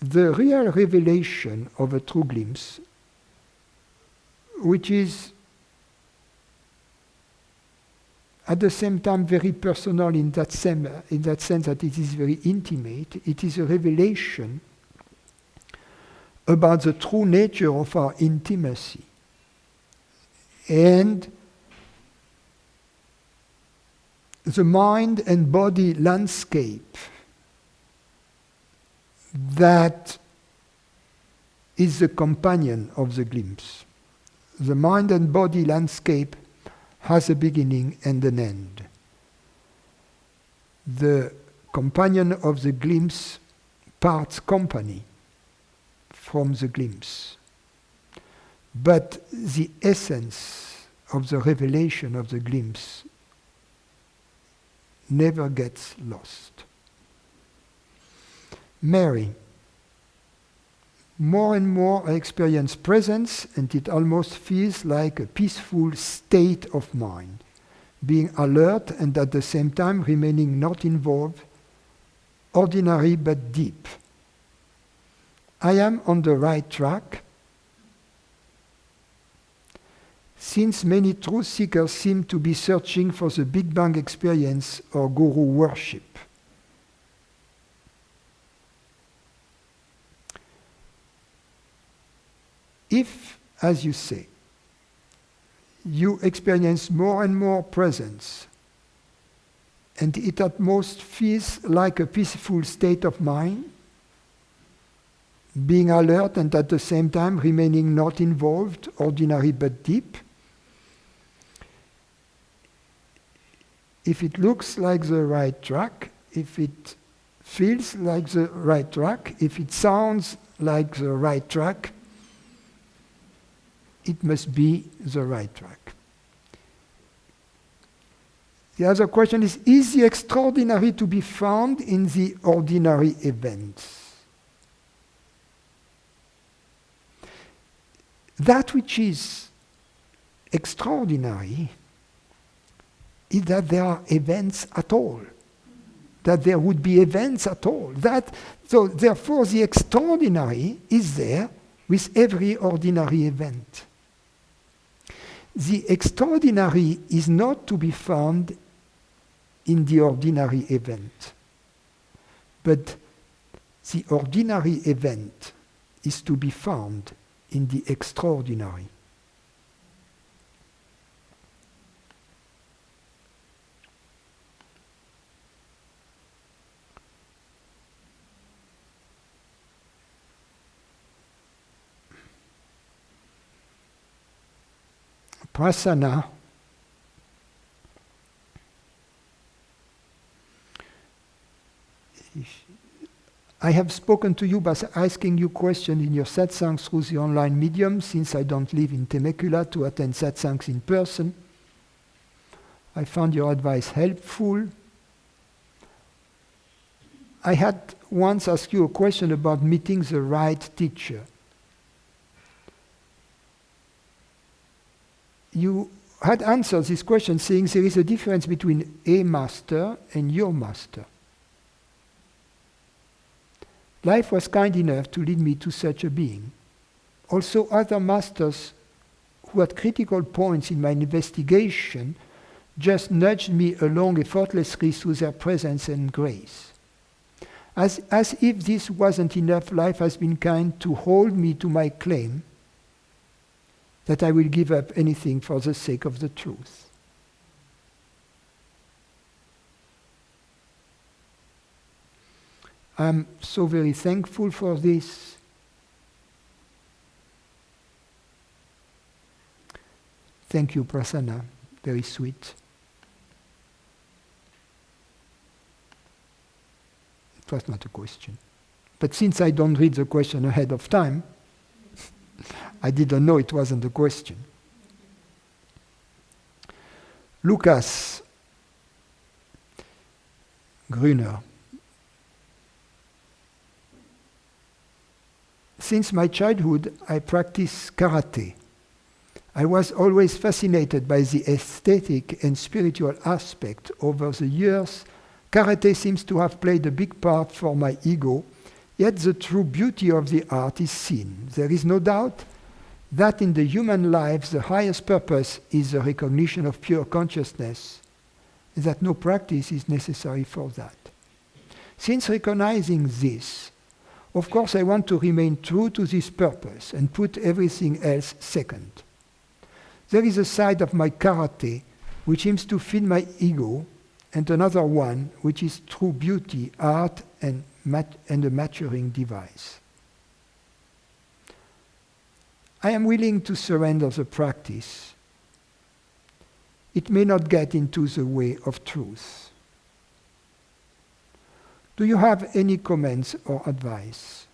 the real revelation of a true glimpse, which is at the same time very personal in that sense that it is very intimate. It is a revelation about the true nature of our intimacy. And the mind and body landscape that is the companion of the glimpse. The mind and body landscape has a beginning and an end. The companion of the glimpse parts company from the glimpse. But the essence of the revelation of the glimpse never gets lost. Mary. More and more I experience presence, and it almost feels like a peaceful state of mind, being alert and at the same time remaining not involved, ordinary but deep. I am on the right track. Since many truth seekers seem to be searching for the Big Bang experience or guru worship. If, as you say, you experience more and more presence, and it at most feels like a peaceful state of mind, being alert and at the same time remaining not involved, ordinary but deep, if it looks like the right track, if it feels like the right track, if it sounds like the right track, it must be the right track. The other question is the extraordinary to be found in the ordinary events? That which is extraordinary is that there are events at all, that there would be events at all. So therefore the extraordinary is there with every ordinary event. The extraordinary is not to be found in the ordinary event, but the ordinary event is to be found in the extraordinary. Prasana I have spoken to you by asking you questions in your satsangs through the online medium, since I don't live in Temecula to attend satsangs in person. I found your advice helpful. I had once asked you a question about meeting the right teacher. You had answered this question saying there is a difference between a master and your master. Life was kind enough to lead me to such a being. Also, other masters who at critical points in my investigation just nudged me along effortlessly through their presence and grace. As if this wasn't enough, life has been kind to hold me to my claim that I will give up anything for the sake of the truth. I'm so very thankful for this. Thank you, Prasanna. Very sweet. It was not a question. But since I don't read the question ahead of time, I didn't know it wasn't a question. Lucas Grüner. Since my childhood, I practiced karate. I was always fascinated by the aesthetic and spiritual aspect. Over the years, karate seems to have played a big part for my ego, yet the true beauty of the art is seen. There is no doubt that in the human life, the highest purpose is the recognition of pure consciousness, and that no practice is necessary for that. Since recognizing this, of course, I want to remain true to this purpose and put everything else second. There is a side of my karate which seems to feed my ego, and another one which is true beauty, art, and a maturing device. I am willing to surrender the practice. It may not get into the way of truth. Do you have any comments or advice?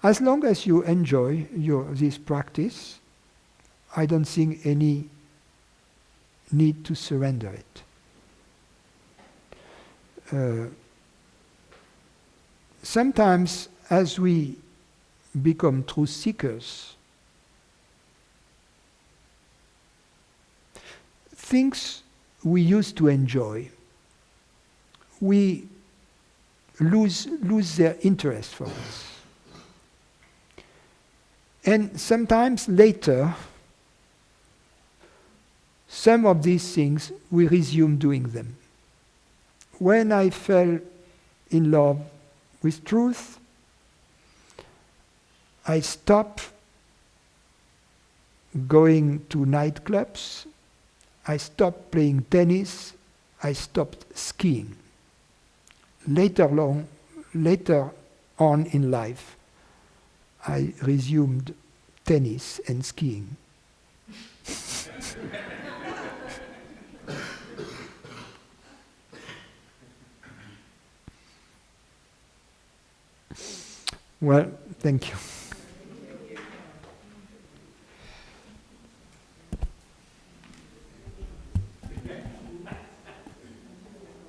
As long as you enjoy this practice, I don't see any need to surrender it. Sometimes, as we become truth seekers, things we used to enjoy, we lose their interest for us. And sometimes later, some of these things, we resume doing them. When I fell in love with truth, I stopped going to nightclubs, I stopped playing tennis, I stopped skiing. Later on in life, I resumed tennis and skiing. Well, thank you.